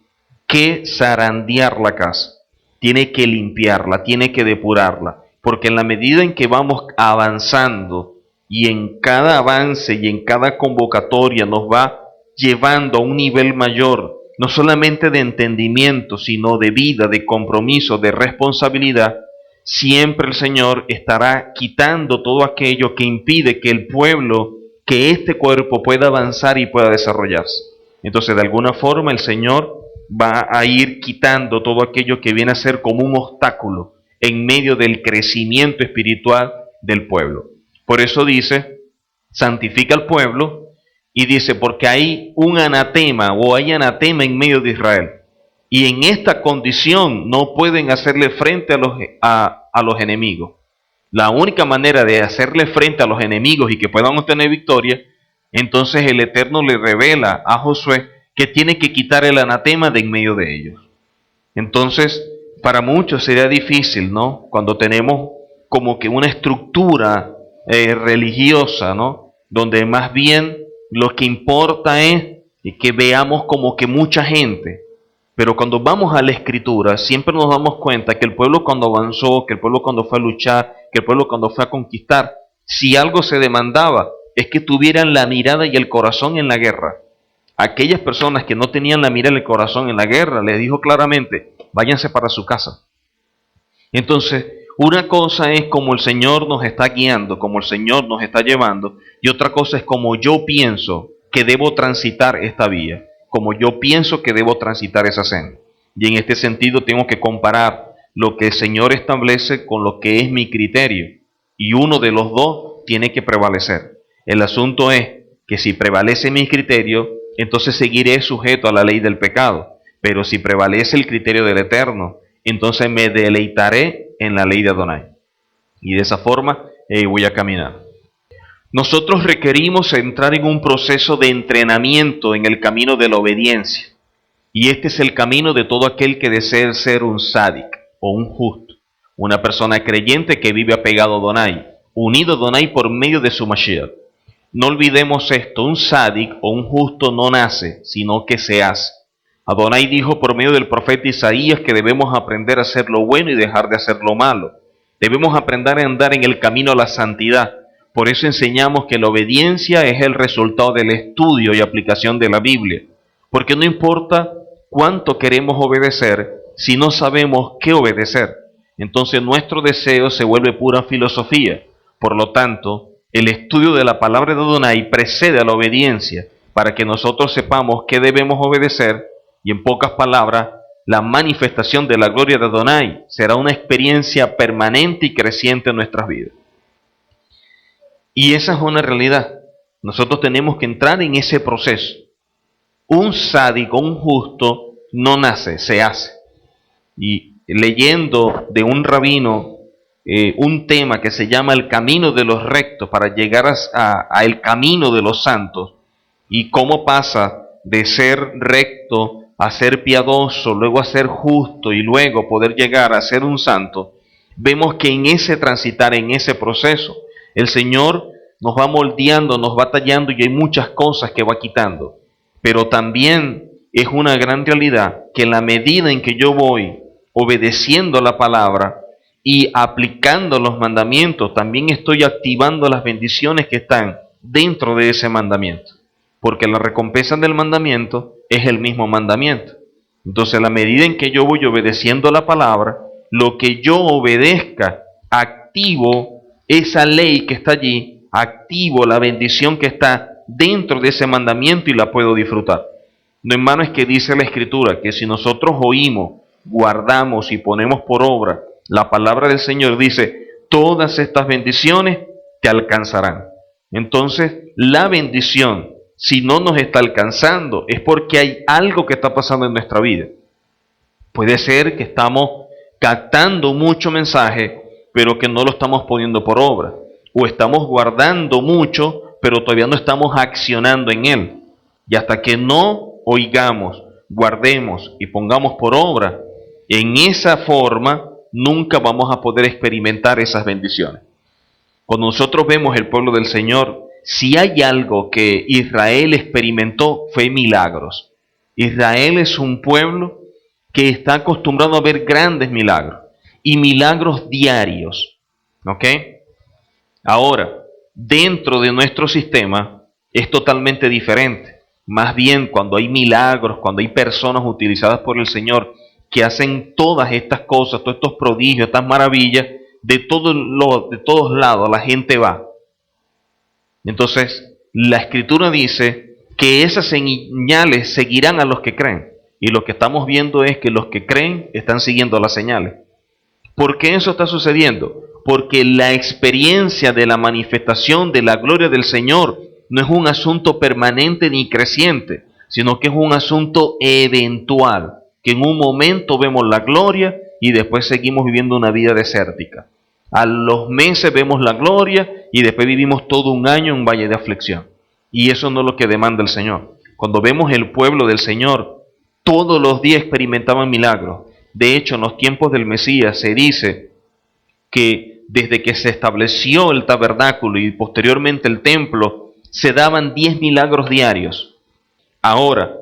que zarandear la casa, tiene que limpiarla, tiene que depurarla, porque en la medida en que vamos avanzando y en cada avance y en cada convocatoria nos va llevando a un nivel mayor, no solamente de entendimiento, sino de vida, de compromiso, de responsabilidad, siempre el Señor estará quitando todo aquello que impide que el pueblo, que este cuerpo pueda avanzar y pueda desarrollarse. Entonces, de alguna forma, el Señor va a ir quitando todo aquello que viene a ser como un obstáculo en medio del crecimiento espiritual del pueblo. Por eso dice, santifica al pueblo, y dice, porque hay un anatema o hay anatema en medio de Israel. Y en esta condición no pueden hacerle frente a los enemigos. La única manera de hacerle frente a los enemigos y que puedan obtener victoria, entonces el Eterno le revela a Josué que tiene que quitar el anatema de en medio de ellos. Entonces, para muchos sería difícil, ¿no? Cuando tenemos como que una estructura religiosa, ¿no? Donde más bien lo que importa es que veamos como que mucha gente. Pero cuando vamos a la Escritura, siempre nos damos cuenta que el pueblo cuando avanzó, que el pueblo cuando fue a luchar, que el pueblo cuando fue a conquistar, si algo se demandaba, es que tuvieran la mirada y el corazón en la guerra. Aquellas personas que no tenían la mirada y el corazón en la guerra, les dijo claramente, váyanse para su casa. Entonces, una cosa es como el Señor nos está guiando, como el Señor nos está llevando, y otra cosa es como yo pienso que debo transitar esta vía, como yo pienso que debo transitar esa senda. Y en este sentido tengo que comparar lo que el Señor establece con lo que es mi criterio, y uno de los dos tiene que prevalecer. El asunto es que si prevalece mi criterio, entonces seguiré sujeto a la ley del pecado, pero si prevalece el criterio del Eterno, entonces me deleitaré en la ley de Adonai. Y de esa forma voy a caminar. Nosotros requerimos entrar en un proceso de entrenamiento en el camino de la obediencia. Y este es el camino de todo aquel que desea ser un sádic o un justo. Una persona creyente que vive apegado a Adonai, unido a Adonai por medio de su Mashiach. No olvidemos esto, un sádic o un justo no nace, sino que se hace. Adonai dijo por medio del profeta Isaías que debemos aprender a hacer lo bueno y dejar de hacer lo malo. Debemos aprender a andar en el camino a la santidad. Por eso enseñamos que la obediencia es el resultado del estudio y aplicación de la Biblia. Porque no importa cuánto queremos obedecer si no sabemos qué obedecer. Entonces nuestro deseo se vuelve pura filosofía. Por lo tanto, el estudio de la palabra de Adonai precede a la obediencia para que nosotros sepamos qué debemos obedecer y en pocas palabras la manifestación de la gloria de Adonai será una experiencia permanente y creciente en nuestras vidas. Y esa es una realidad. Nosotros tenemos que entrar en ese proceso. Un sádico, un justo, no nace, se hace. Y leyendo de un rabino un tema que se llama el camino de los rectos para llegar a el camino de los santos, y cómo pasa de ser recto a ser piadoso, luego a ser justo y luego poder llegar a ser un santo, vemos que en ese transitar, en ese proceso, el Señor nos va moldeando, nos va tallando y hay muchas cosas que va quitando. Pero también es una gran realidad que en la medida en que yo voy obedeciendo la palabra y aplicando los mandamientos, también estoy activando las bendiciones que están dentro de ese mandamiento. Porque la recompensa del mandamiento es el mismo mandamiento. Entonces, a la medida en que yo voy obedeciendo la palabra, lo que yo obedezca, activo esa ley que está allí, activo la bendición que está dentro de ese mandamiento y la puedo disfrutar. No, hermano, es que dice la Escritura que si nosotros oímos, guardamos y ponemos por obra la palabra del Señor, dice, todas estas bendiciones te alcanzarán. Entonces, la bendición, si no nos está alcanzando, es porque hay algo que está pasando en nuestra vida. Puede ser que estamos captando mucho mensaje, pero que no lo estamos poniendo por obra. O estamos guardando mucho, pero todavía no estamos accionando en él. Y hasta que no oigamos, guardemos y pongamos por obra, en esa forma nunca vamos a poder experimentar esas bendiciones. Cuando nosotros vemos el pueblo del Señor, si hay algo que Israel experimentó fue milagros. Israel es un pueblo que está acostumbrado a ver grandes milagros y milagros diarios. ¿Ok? Ahora, dentro de nuestro sistema es totalmente diferente. Más bien, cuando hay milagros, cuando hay personas utilizadas por el Señor que hacen todas estas cosas, todos estos prodigios, estas maravillas, de todos lados la gente va. Entonces, la Escritura dice que esas señales seguirán a los que creen. Y lo que estamos viendo es que los que creen están siguiendo las señales. ¿Por qué eso está sucediendo? Porque la experiencia de la manifestación de la gloria del Señor no es un asunto permanente ni creciente, sino que es un asunto eventual, que en un momento vemos la gloria y después seguimos viviendo una vida desértica. A los meses vemos la gloria y después vivimos todo un año en un valle de aflicción. Y eso no es lo que demanda el Señor. Cuando vemos el pueblo del Señor, todos los días experimentaban milagros. De hecho, en los tiempos del Mesías se dice que desde que se estableció el tabernáculo y posteriormente el templo, se daban 10 milagros diarios. Ahora,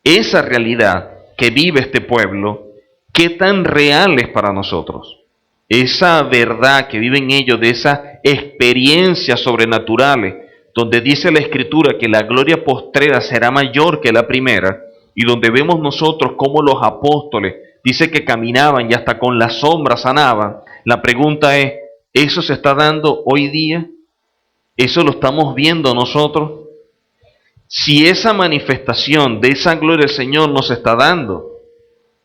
esa realidad que vive este pueblo, ¿qué tan real es para nosotros? Esa verdad que viven ellos, de esas experiencias sobrenaturales, donde dice la Escritura que la gloria postrera será mayor que la primera, y donde vemos nosotros cómo los apóstoles, dice que caminaban y hasta con la sombra sanaban. La pregunta es, ¿eso se está dando hoy día? ¿Eso lo estamos viendo nosotros? Si esa manifestación de esa gloria del Señor nos está dando,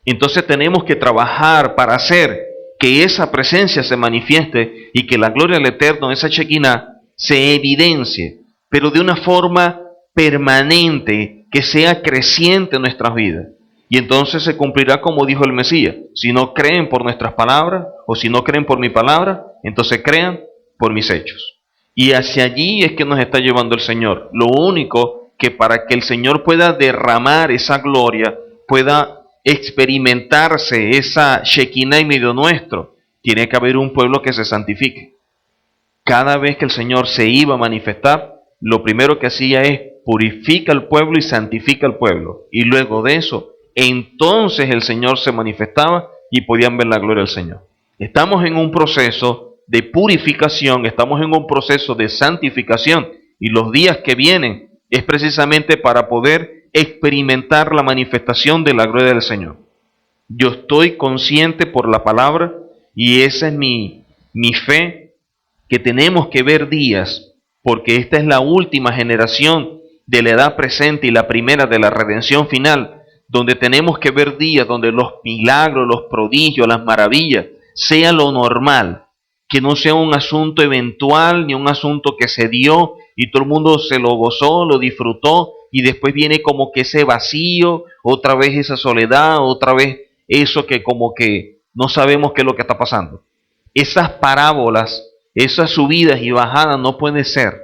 entonces tenemos que trabajar para hacer que esa presencia se manifieste y que la gloria del Eterno, esa Shekinah, se evidencie, pero de una forma permanente, que sea creciente en nuestras vidas. Y entonces se cumplirá como dijo el Mesías: si no creen por nuestras palabras, o si no creen por mi palabra, entonces crean por mis hechos. Y hacia allí es que nos está llevando el Señor. Lo único que para que el Señor pueda derramar esa gloria, pueda experimentarse esa Shekinah en medio nuestro, tiene que haber un pueblo que se santifique. Cada vez que el Señor se iba a manifestar, lo primero que hacía es purifica al pueblo y santifica al pueblo. Y luego de eso, entonces el Señor se manifestaba y podían ver la gloria del Señor. Estamos en un proceso de purificación, estamos en un proceso de santificación, y los días que vienen es precisamente para poder experimentar la manifestación de la gloria del Señor. Yo estoy consciente por la palabra, y esa es mi fe, que tenemos que ver días, porque esta es la última generación de la edad presente y la primera de la redención final, donde tenemos que ver días donde los milagros, los prodigios, las maravillas, sea lo normal, que no sea un asunto eventual ni un asunto que se dio y todo el mundo se lo gozó, lo disfrutó y después viene como que ese vacío, otra vez esa soledad, otra vez eso que como que no sabemos qué es lo que está pasando. Esas parábolas, esas subidas y bajadas no pueden ser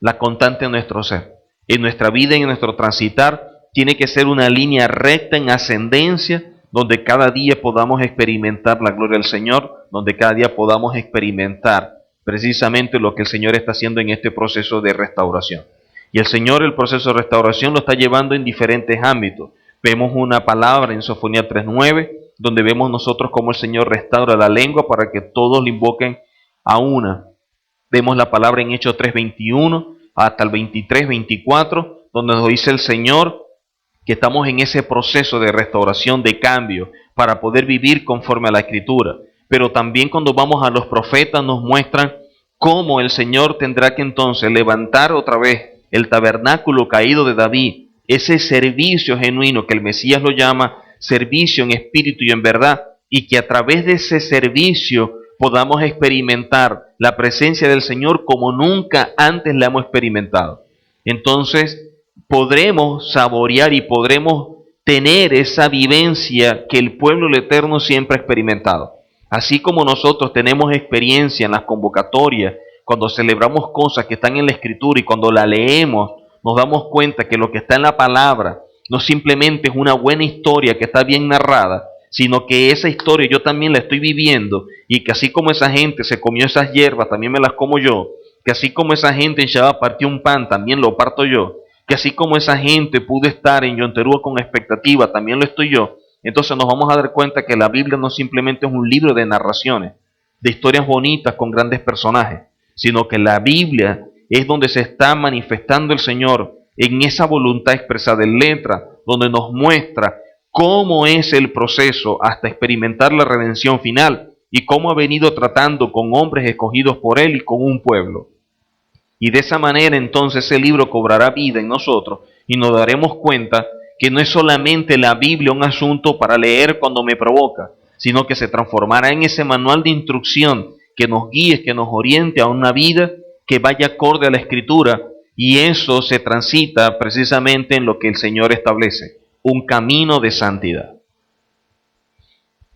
la constante de nuestro ser. En nuestra vida y en nuestro transitar tiene que ser una línea recta en ascendencia, donde cada día podamos experimentar la gloria del Señor, donde cada día podamos experimentar precisamente lo que el Señor está haciendo en este proceso de restauración. Y el Señor el proceso de restauración lo está llevando en diferentes ámbitos. Vemos una palabra en Sofonía 3:9, donde vemos nosotros cómo el Señor restaura la lengua para que todos le invoquen a una. Vemos la palabra en Hechos 3:21 hasta el 23-24, donde nos dice el Señor que estamos en ese proceso de restauración, de cambio, para poder vivir conforme a la Escritura. Pero también cuando vamos a los profetas nos muestran cómo el Señor tendrá que entonces levantar otra vez el tabernáculo caído de David, ese servicio genuino que el Mesías lo llama servicio en espíritu y en verdad, y que a través de ese servicio podamos experimentar la presencia del Señor como nunca antes la hemos experimentado. Entonces podremos saborear y podremos tener esa vivencia que el pueblo del Eterno siempre ha experimentado. Así como nosotros tenemos experiencia en las convocatorias, cuando celebramos cosas que están en la Escritura y cuando la leemos, nos damos cuenta que lo que está en la palabra no simplemente es una buena historia que está bien narrada, sino que esa historia yo también la estoy viviendo y que así como esa gente se comió esas hierbas, también me las como yo, que así como esa gente en Shabbat partió un pan, también lo parto yo, que así como esa gente pudo estar en Yom Teruah con expectativa, también lo estoy yo. Entonces nos vamos a dar cuenta que la Biblia no simplemente es un libro de narraciones, de historias bonitas con grandes personajes, sino que la Biblia es donde se está manifestando el Señor en esa voluntad expresada en letra, donde nos muestra cómo es el proceso hasta experimentar la redención final y cómo ha venido tratando con hombres escogidos por Él y con un pueblo. Y de esa manera entonces ese libro cobrará vida en nosotros y nos daremos cuenta que no es solamente la Biblia un asunto para leer cuando me provoca, sino que se transformará en ese manual de instrucción que nos guíe, que nos oriente a una vida que vaya acorde a la Escritura, y eso se transita precisamente en lo que el Señor establece, un camino de santidad.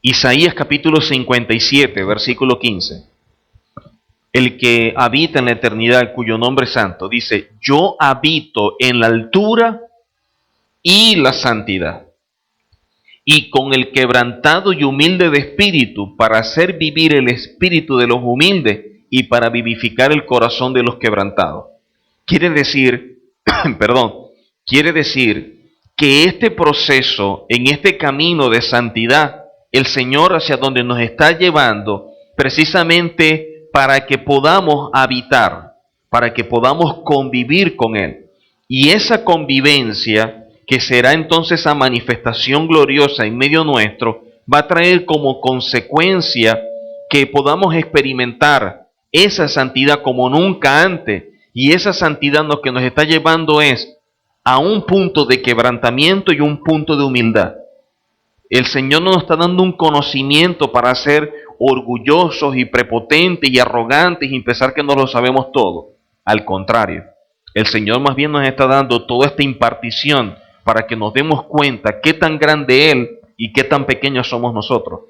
Isaías capítulo 57, versículo 15. El que habita en la eternidad, cuyo nombre es santo, dice: yo habito en la altura y la santidad, y con el quebrantado y humilde de espíritu, para hacer vivir el espíritu de los humildes y para vivificar el corazón de los quebrantados. Quiere decir, quiere decir que este proceso, en este camino de santidad, el Señor hacia donde nos está llevando, precisamente para que podamos habitar, para que podamos convivir con Él. Y esa convivencia, que será entonces esa manifestación gloriosa en medio nuestro, va a traer como consecuencia que podamos experimentar esa santidad como nunca antes. Y esa santidad lo que nos está llevando es a un punto de quebrantamiento y un punto de humildad. El Señor no nos está dando un conocimiento para ser orgullosos y prepotentes y arrogantes y pensar que no lo sabemos todo. Al contrario, el Señor más bien nos está dando toda esta impartición para que nos demos cuenta qué tan grande Él y qué tan pequeños somos nosotros.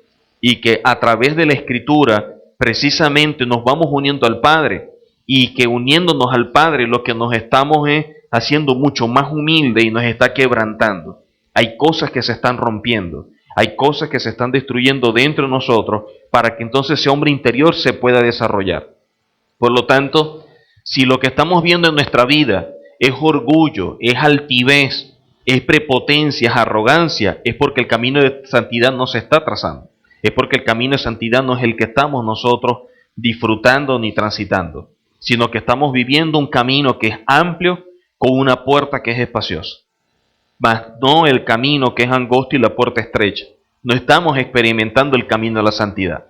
Y que a través de la Escritura precisamente nos vamos uniendo al Padre, y que uniéndonos al Padre lo que nos estamos es haciendo mucho más humilde y nos está quebrantando. Hay cosas que se están rompiendo, hay cosas que se están destruyendo dentro de nosotros para que entonces ese hombre interior se pueda desarrollar. Por lo tanto, si lo que estamos viendo en nuestra vida es orgullo, es altivez, es prepotencia, es arrogancia, es porque el camino de santidad no se está trazando. Es porque el camino de santidad no es el que estamos nosotros disfrutando ni transitando, sino que estamos viviendo un camino que es amplio con una puerta que es espaciosa, mas no el camino que es angosto y la puerta estrecha. No estamos experimentando el camino de la santidad.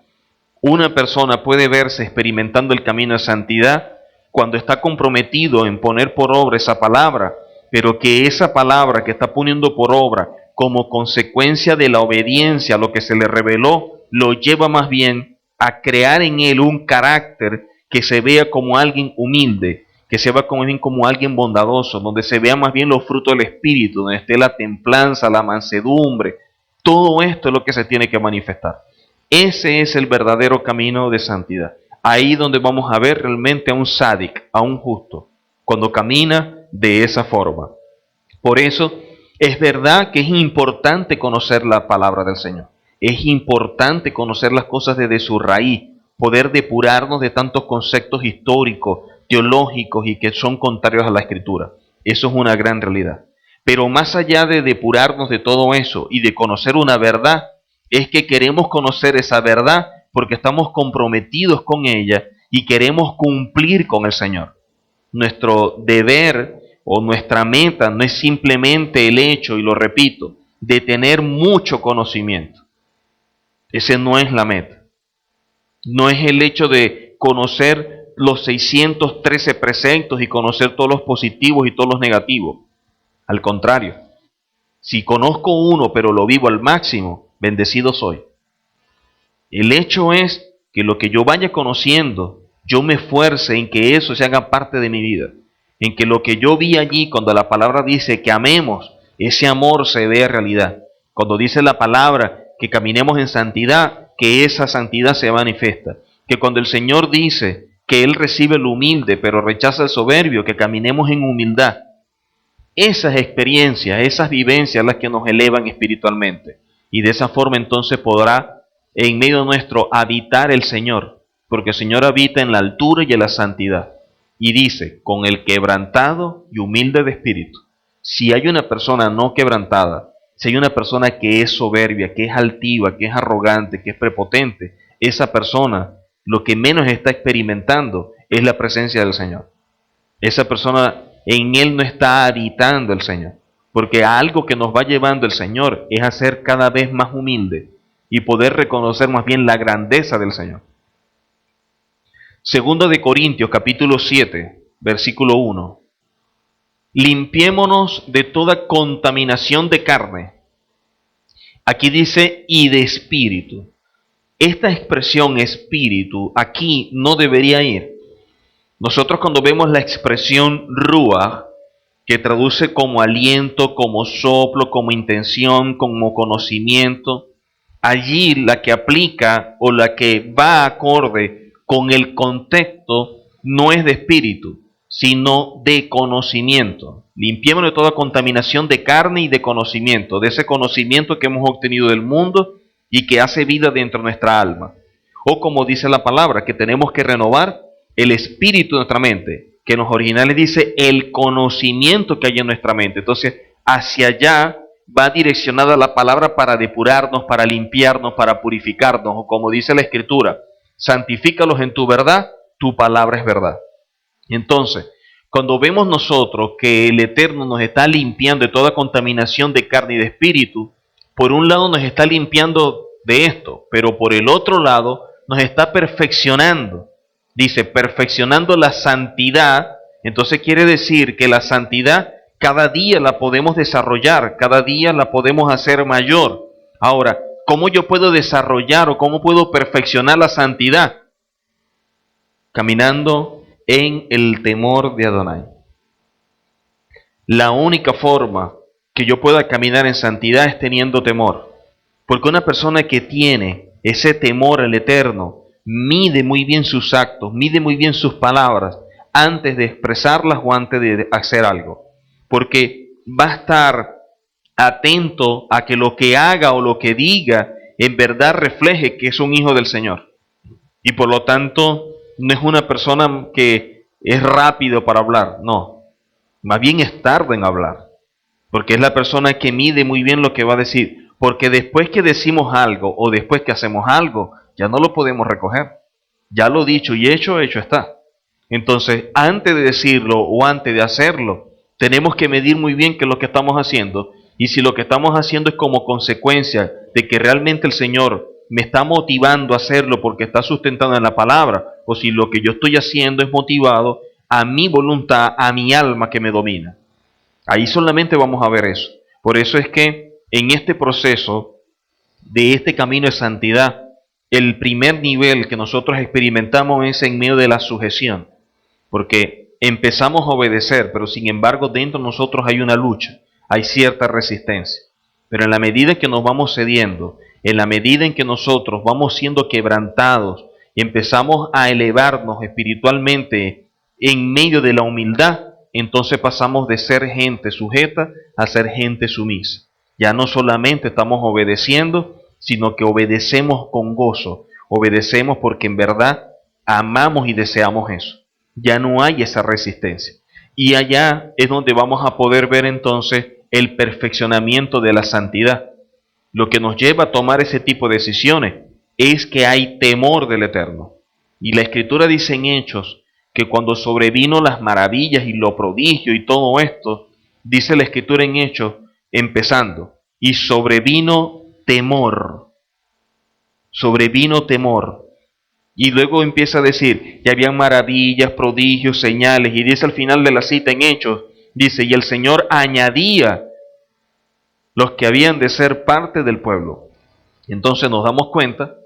Una persona puede verse experimentando el camino de santidad cuando está comprometido en poner por obra esa palabra, pero que esa palabra que está poniendo por obra como consecuencia de la obediencia a lo que se le reveló, lo lleva más bien a crear en él un carácter que se vea como alguien humilde, que se vea como alguien bondadoso, donde se vea más bien los frutos del Espíritu, donde esté la templanza, la mansedumbre. Todo esto es lo que se tiene que manifestar. Ese es el verdadero camino de santidad. Ahí donde vamos a ver realmente a un sádic, a un justo, cuando camina de esa forma. Por eso es verdad que es importante conocer la palabra del Señor. Es importante conocer las cosas desde su raíz, poder depurarnos de tantos conceptos históricos, teológicos y que son contrarios a la Escritura. Eso es una gran realidad. Pero más allá de depurarnos de todo eso y de conocer una verdad, es que queremos conocer esa verdad porque estamos comprometidos con ella y queremos cumplir con el Señor. Nuestro deber o nuestra meta no es simplemente el hecho, y lo repito, de tener mucho conocimiento. Ese no es la meta. No es el hecho de conocer los 613 preceptos y conocer todos los positivos y todos los negativos. Al contrario, si conozco uno pero lo vivo al máximo, bendecido soy. El hecho es que lo que yo vaya conociendo, yo me esfuerce en que eso se haga parte de mi vida. En que lo que yo vi allí cuando la palabra dice que amemos, ese amor se vea realidad. Cuando dice la palabra que caminemos en santidad, que esa santidad se manifiesta. Que cuando el Señor dice que Él recibe el humilde pero rechaza el soberbio, que caminemos en humildad. Esas experiencias, esas vivencias las que nos elevan espiritualmente. Y de esa forma entonces podrá en medio nuestro habitar el Señor, porque el Señor habita en la altura y en la santidad. Y dice, con el quebrantado y humilde de espíritu. Si hay una persona no quebrantada, si hay una persona que es soberbia, que es altiva, que es arrogante, que es prepotente, esa persona lo que menos está experimentando es la presencia del Señor. Esa persona, en él no está habitando el Señor, porque algo que nos va llevando el Señor es a ser cada vez más humilde y poder reconocer más bien la grandeza del Señor. Segundo de Corintios capítulo 7, versículo 1. Limpiémonos de toda contaminación de carne. Aquí dice y de espíritu. Esta expresión espíritu aquí no debería ir. Nosotros cuando vemos la expresión ruach, que traduce como aliento, como soplo, como intención, como conocimiento, allí la que aplica o la que va acorde con el contexto no es de espíritu, sino de conocimiento. Limpiémonos de toda contaminación de carne y de conocimiento, de ese conocimiento que hemos obtenido del mundo y que hace vida dentro de nuestra alma. O como dice la palabra, que tenemos que renovar el espíritu de nuestra mente, que en los originales dice el conocimiento que hay en nuestra mente. Entonces, hacia allá va direccionada la palabra para depurarnos, para limpiarnos, para purificarnos, o como dice la Escritura, santifícalos en tu verdad, tu palabra es verdad. Entonces, cuando vemos nosotros que el Eterno nos está limpiando de toda contaminación de carne y de espíritu, por un lado nos está limpiando de esto, pero por el otro lado nos está perfeccionando. Dice, perfeccionando la santidad. Entonces quiere decir que la santidad cada día la podemos desarrollar, cada día la podemos hacer mayor. Ahora, ¿cómo yo puedo desarrollar o cómo puedo perfeccionar la santidad? Caminando en el temor de Adonai. La única forma que yo pueda caminar en santidad es teniendo temor. Porque una persona que tiene ese temor al Eterno, mide muy bien sus actos, mide muy bien sus palabras antes de expresarlas o antes de hacer algo. Porque va a estar atento a que lo que haga o lo que diga en verdad refleje que es un hijo del Señor. Y por lo tanto, no es una persona que es rápido para hablar, no. Más bien es tarde en hablar. Porque es la persona que mide muy bien lo que va a decir. Porque después que decimos algo o después que hacemos algo, ya no lo podemos recoger. Ya lo dicho y hecho está. Entonces, antes de decirlo o antes de hacerlo, tenemos que medir muy bien qué es lo que estamos haciendo. Y si lo que estamos haciendo es como consecuencia de que realmente el Señor me está motivando a hacerlo porque está sustentado en la palabra, o si lo que yo estoy haciendo es motivado a mi voluntad, a mi alma que me domina. Ahí solamente vamos a ver eso. Por eso es que en este proceso de este camino de santidad, el primer nivel que nosotros experimentamos es en medio de la sujeción, porque empezamos a obedecer, pero sin embargo dentro de nosotros hay una lucha, hay cierta resistencia. Pero en la medida en que nos vamos cediendo, en la medida en que nosotros vamos siendo quebrantados y empezamos a elevarnos espiritualmente en medio de la humildad, entonces pasamos de ser gente sujeta a ser gente sumisa. Ya no solamente estamos obedeciendo, sino que obedecemos con gozo, obedecemos porque en verdad amamos y deseamos eso. Ya no hay esa resistencia. Y allá es donde vamos a poder ver entonces el perfeccionamiento de la santidad. Lo que nos lleva a tomar ese tipo de decisiones es que hay temor del Eterno. Y la Escritura dice en Hechos que cuando sobrevino las maravillas y lo prodigio y todo esto, dice la Escritura en Hechos, empezando, y sobrevino temor. Sobrevino temor. Y luego empieza a decir que habían maravillas, prodigios, señales, y dice al final de la cita en Hechos, dice, y el Señor añadía los que habían de ser parte del pueblo. Entonces nos damos cuenta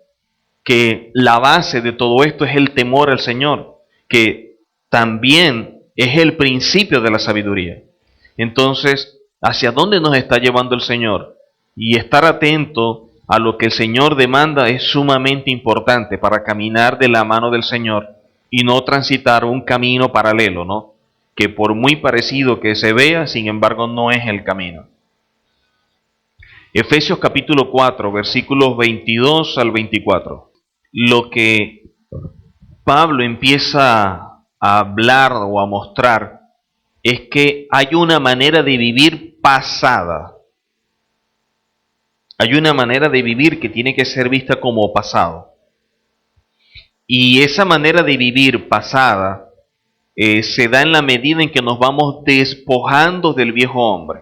que la base de todo esto es el temor al Señor, que también es el principio de la sabiduría. Entonces, ¿hacia dónde nos está llevando el Señor? Y estar atento a lo que el Señor demanda es sumamente importante para caminar de la mano del Señor y no transitar un camino paralelo, ¿no? Que por muy parecido que se vea, sin embargo, no es el camino. Efesios capítulo 4, versículos 22 al 24. Lo que Pablo empieza a hablar o a mostrar es que hay una manera de vivir pasada. Hay una manera de vivir que tiene que ser vista como pasado. Y esa manera de vivir pasada se da en la medida en que nos vamos despojando del viejo hombre.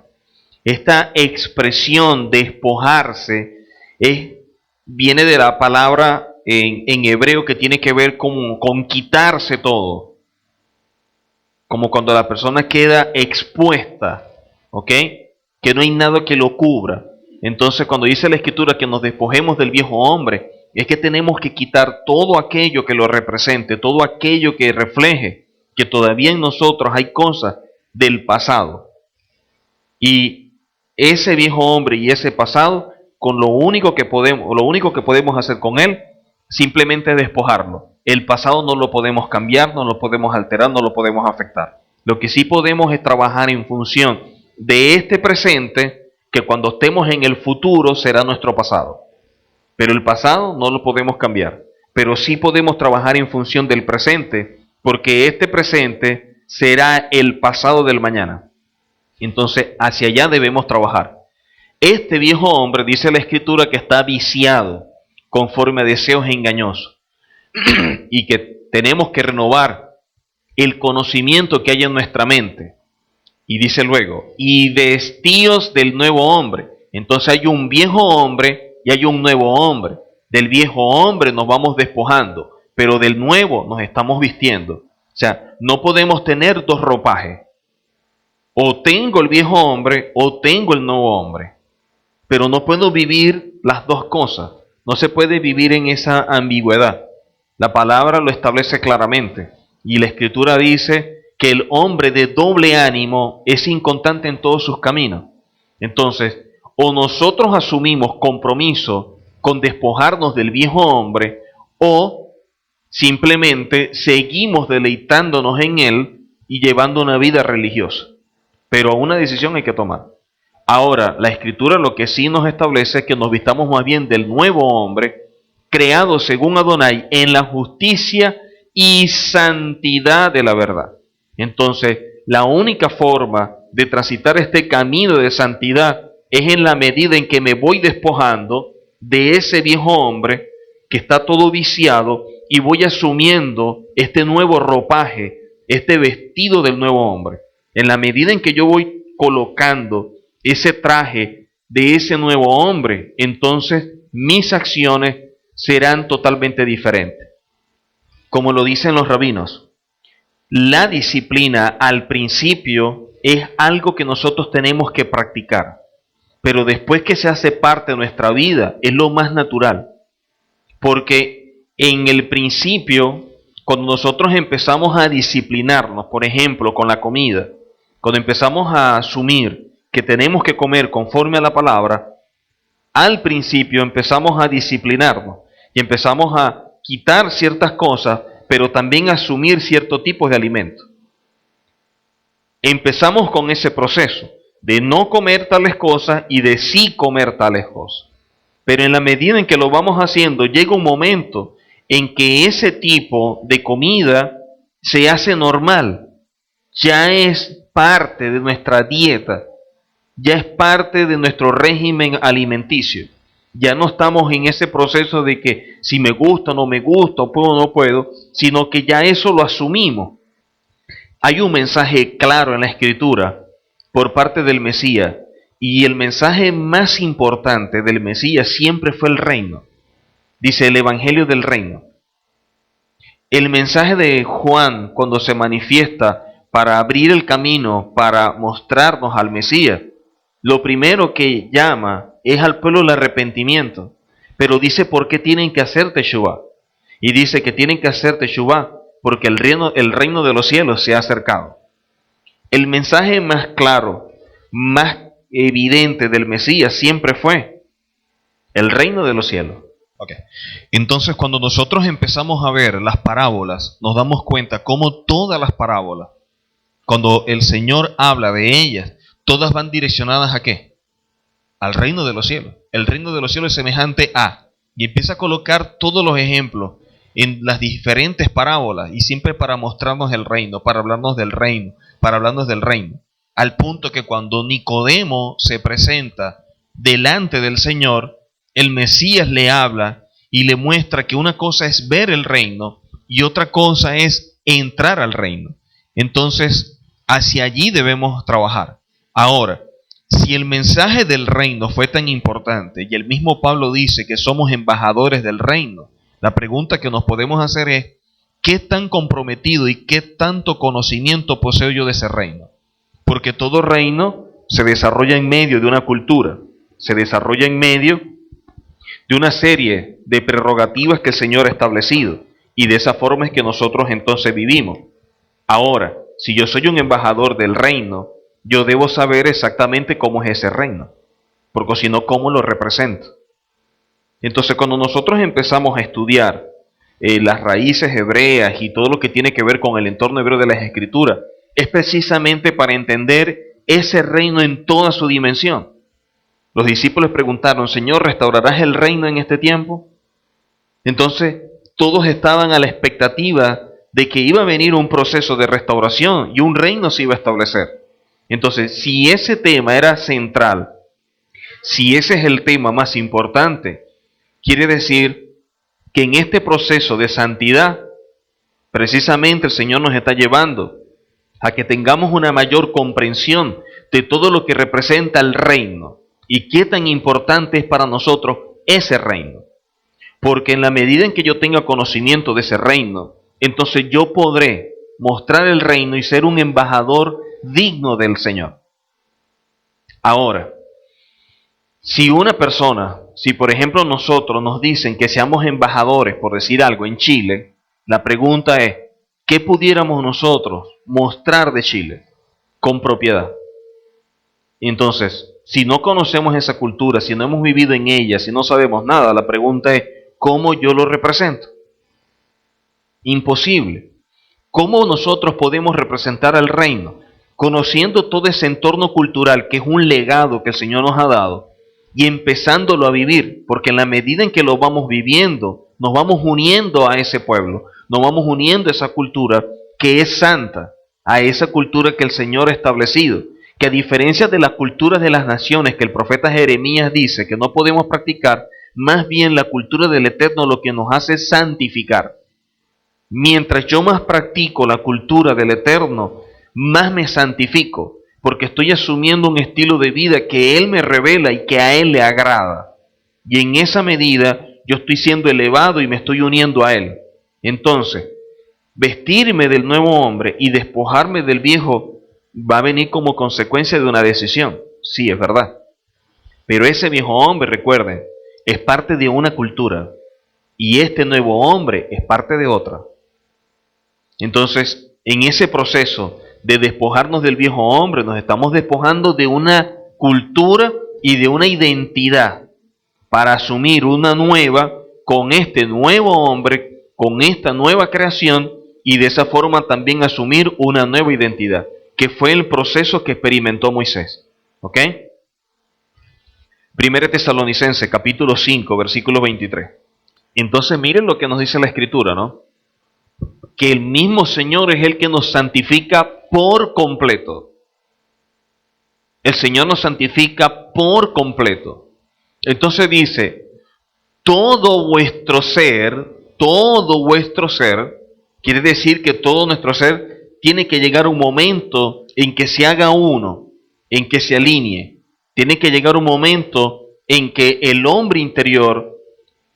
Esta expresión despojarse viene de la palabra en hebreo que tiene que ver con quitarse todo. Como cuando la persona queda expuesta, ¿ok? Que no hay nada que lo cubra. Entonces cuando dice la Escritura que nos despojemos del viejo hombre, es que tenemos que quitar todo aquello que lo represente, todo aquello que refleje que todavía en nosotros hay cosas del pasado. Y ese viejo hombre y ese pasado, con lo único que podemos hacer con él, simplemente despojarlo. El pasado no lo podemos cambiar, no lo podemos alterar, no lo podemos afectar. Lo que sí podemos es trabajar en función de este presente, que cuando estemos en el futuro será nuestro pasado. Pero el pasado no lo podemos cambiar. Pero sí podemos trabajar en función del presente, porque este presente será el pasado del mañana. Entonces, hacia allá debemos trabajar. Este viejo hombre, dice la Escritura, que está viciado conforme a deseos engañosos y que tenemos que renovar el conocimiento que hay en nuestra mente. Y dice luego, y vestíos del nuevo hombre. Entonces hay un viejo hombre y hay un nuevo hombre. Del viejo hombre nos vamos despojando, pero del nuevo nos estamos vistiendo. O sea, no podemos tener dos ropajes. O tengo el viejo hombre o tengo el nuevo hombre. Pero no puedo vivir las dos cosas. No se puede vivir en esa ambigüedad. La palabra lo establece claramente. Y la Escritura dice que el hombre de doble ánimo es inconstante en todos sus caminos. Entonces, o nosotros asumimos compromiso con despojarnos del viejo hombre, o simplemente seguimos deleitándonos en él y llevando una vida religiosa. Pero una decisión hay que tomar. Ahora, la Escritura lo que sí nos establece es que nos vistamos más bien del nuevo hombre, creado según Adonai en la justicia y santidad de la verdad. Entonces, la única forma de transitar este camino de santidad es en la medida en que me voy despojando de ese viejo hombre que está todo viciado y voy asumiendo este nuevo ropaje, este vestido del nuevo hombre. En la medida en que yo voy colocando ese traje de ese nuevo hombre, entonces mis acciones serán totalmente diferentes. Como lo dicen los rabinos, la disciplina al principio es algo que nosotros tenemos que practicar, pero después que se hace parte de nuestra vida, es lo más natural. Porque en el principio, cuando nosotros empezamos a disciplinarnos, por ejemplo, con la comida, cuando empezamos a asumir que tenemos que comer conforme a la palabra, al principio empezamos a disciplinarnos y empezamos a quitar ciertas cosas, pero también a asumir ciertos tipos de alimentos. Empezamos con ese proceso de no comer tales cosas y de sí comer tales cosas. Pero en la medida en que lo vamos haciendo, llega un momento en que ese tipo de comida se hace normal. Ya es parte de nuestra dieta, ya es parte de nuestro régimen alimenticio. Ya no estamos en ese proceso de que si me gusta o no me gusta, o puedo o no puedo, sino que ya eso lo asumimos. Hay un mensaje claro en la Escritura por parte del Mesías, y el mensaje más importante del Mesías siempre fue el reino. Dice el Evangelio del Reino. El mensaje de Juan, cuando se manifiesta para abrir el camino, para mostrarnos al Mesías, lo primero que llama es al pueblo al arrepentimiento, pero dice por qué tienen que hacer Teshuvá. Y dice que tienen que hacer Teshuvá porque el reino de los cielos se ha acercado. El mensaje más claro, más evidente del Mesías siempre fue el reino de los cielos. Okay. Entonces, cuando nosotros empezamos a ver las parábolas, nos damos cuenta cómo todas las parábolas, cuando el Señor habla de ellas, todas van direccionadas ¿a qué? Al reino de los cielos. El reino de los cielos es semejante a, y empieza a colocar todos los ejemplos en las diferentes parábolas, y siempre para mostrarnos el reino, para hablarnos del reino, para hablarnos del reino. Al punto que cuando Nicodemo se presenta delante del Señor, el Mesías le habla y le muestra que una cosa es ver el reino y otra cosa es entrar al reino. Entonces, hacia allí debemos trabajar. Ahora, si el mensaje del reino fue tan importante y el mismo Pablo dice que somos embajadores del reino, la pregunta que nos podemos hacer es, ¿qué tan comprometido y qué tanto conocimiento poseo yo de ese reino? Porque todo reino se desarrolla en medio de una cultura, se desarrolla en medio de una serie de prerrogativas que el Señor ha establecido, y de esa forma es que nosotros entonces vivimos. Ahora, si yo soy un embajador del reino, yo debo saber exactamente cómo es ese reino, porque si no, ¿cómo lo represento? Entonces, cuando nosotros empezamos a estudiar las raíces hebreas y todo lo que tiene que ver con el entorno hebreo de las Escrituras, es precisamente para entender ese reino en toda su dimensión. Los discípulos preguntaron, Señor, ¿restaurarás el reino en este tiempo? Entonces, todos estaban a la expectativa de que iba a venir un proceso de restauración y un reino se iba a establecer. Entonces, si ese tema era central, si ese es el tema más importante, quiere decir que en este proceso de santidad, precisamente el Señor nos está llevando a que tengamos una mayor comprensión de todo lo que representa el reino y qué tan importante es para nosotros ese reino. Porque en la medida en que yo tenga conocimiento de ese reino, entonces yo podré mostrar el reino y ser un embajador digno del Señor. Ahora, si una persona, si por ejemplo nosotros nos dicen que seamos embajadores, por decir algo, en Chile, la pregunta es, ¿qué pudiéramos nosotros mostrar de Chile con propiedad? Entonces, si no conocemos esa cultura, si no hemos vivido en ella, si no sabemos nada, la pregunta es, ¿cómo yo lo represento? Imposible. ¿Cómo nosotros podemos representar al reino? Conociendo todo ese entorno cultural que es un legado que el Señor nos ha dado y empezándolo a vivir, porque en la medida en que lo vamos viviendo, nos vamos uniendo a ese pueblo, nos vamos uniendo a esa cultura que es santa, a esa cultura que el Señor ha establecido, que a diferencia de las culturas de las naciones que el profeta Jeremías dice que no podemos practicar, más bien la cultura del Eterno lo que nos hace es santificar. Mientras yo más practico la cultura del Eterno, más me santifico, porque estoy asumiendo un estilo de vida que Él me revela y que a Él le agrada. Y en esa medida yo estoy siendo elevado y me estoy uniendo a Él. Entonces, vestirme del nuevo hombre y despojarme del viejo va a venir como consecuencia de una decisión. Sí, es verdad. Pero ese viejo hombre, recuerden, es parte de una cultura y este nuevo hombre es parte de otra. Entonces, en ese proceso de despojarnos del viejo hombre, nos estamos despojando de una cultura y de una identidad para asumir una nueva con este nuevo hombre, con esta nueva creación, y de esa forma también asumir una nueva identidad, que fue el proceso que experimentó Moisés. ¿Ok? 1 Tesalonicenses capítulo 5, versículo 23. Entonces miren lo que nos dice la Escritura, ¿no? Que el mismo Señor es el que nos santifica por completo. El Señor nos santifica por completo. Entonces dice, todo vuestro ser, quiere decir que todo nuestro ser tiene que llegar un momento en que se haga uno, en que se alinee. Tiene que llegar un momento en que el hombre interior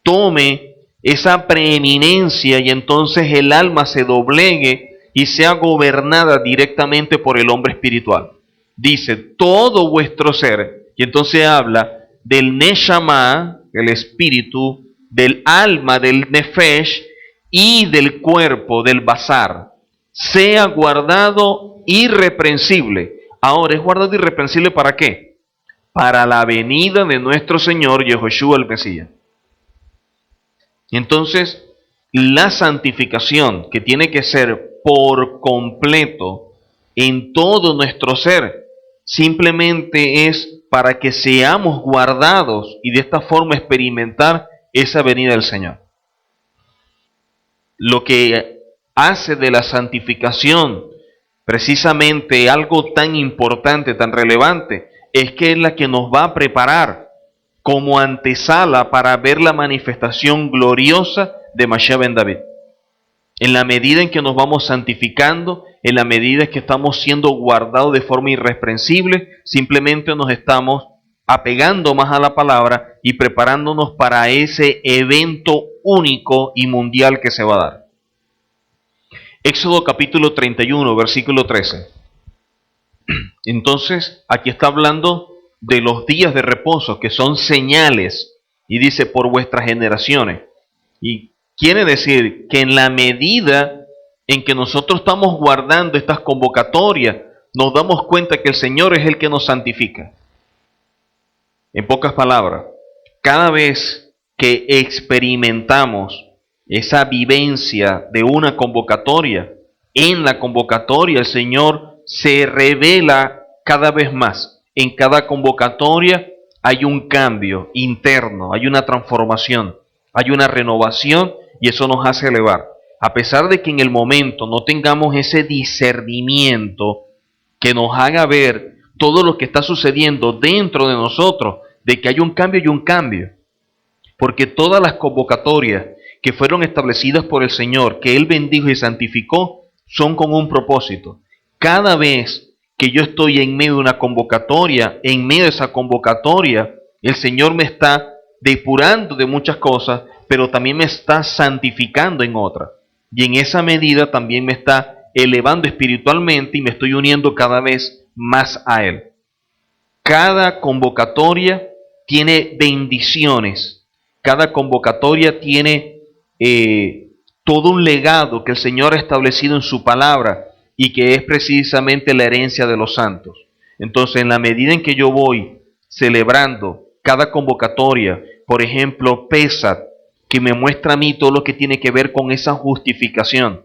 tome esa preeminencia y entonces el alma se doblegue y sea gobernada directamente por el hombre espiritual. Dice, todo vuestro ser, y entonces habla del Neshama, el espíritu, del alma, del Nefesh, y del cuerpo, del Basar, sea guardado irreprensible. Ahora, ¿es guardado irreprensible para qué? Para la venida de nuestro Señor Yehoshua el Mesías. Entonces, la santificación, que tiene que ser por completo en todo nuestro ser, simplemente es para que seamos guardados y de esta forma experimentar esa venida del Señor. Lo que hace de la santificación precisamente algo tan importante, tan relevante, es que es la que nos va a preparar como antesala para ver la manifestación gloriosa de Mashiach ben David. En la medida en que nos vamos santificando, en la medida en que estamos siendo guardados de forma irreprensible, simplemente nos estamos apegando más a la palabra y preparándonos para ese evento único y mundial que se va a dar. Éxodo capítulo 31, versículo 13. Entonces, aquí está hablando de los días de reposo, que son señales, y dice, por vuestras generaciones. Y quiere decir que en la medida en que nosotros estamos guardando estas convocatorias, nos damos cuenta que el Señor es el que nos santifica. En pocas palabras, cada vez que experimentamos esa vivencia de una convocatoria, en la convocatoria el Señor se revela cada vez más. En cada convocatoria hay un cambio interno, hay una transformación, hay una renovación y eso nos hace elevar. A pesar de que en el momento no tengamos ese discernimiento que nos haga ver todo lo que está sucediendo dentro de nosotros, de que hay un cambio y un cambio. Porque todas las convocatorias que fueron establecidas por el Señor, que Él bendijo y santificó, son con un propósito. Cada vez que yo estoy en medio de una convocatoria, en medio de esa convocatoria, el Señor me está depurando de muchas cosas, pero también me está santificando en otras. Y en esa medida también me está elevando espiritualmente y me estoy uniendo cada vez más a Él. Cada convocatoria tiene bendiciones. Cada convocatoria tiene todo un legado que el Señor ha establecido en su palabra y que es precisamente la herencia de los santos. Entonces, en la medida en que yo voy celebrando cada convocatoria, por ejemplo, Pesach, que me muestra a mí todo lo que tiene que ver con esa justificación,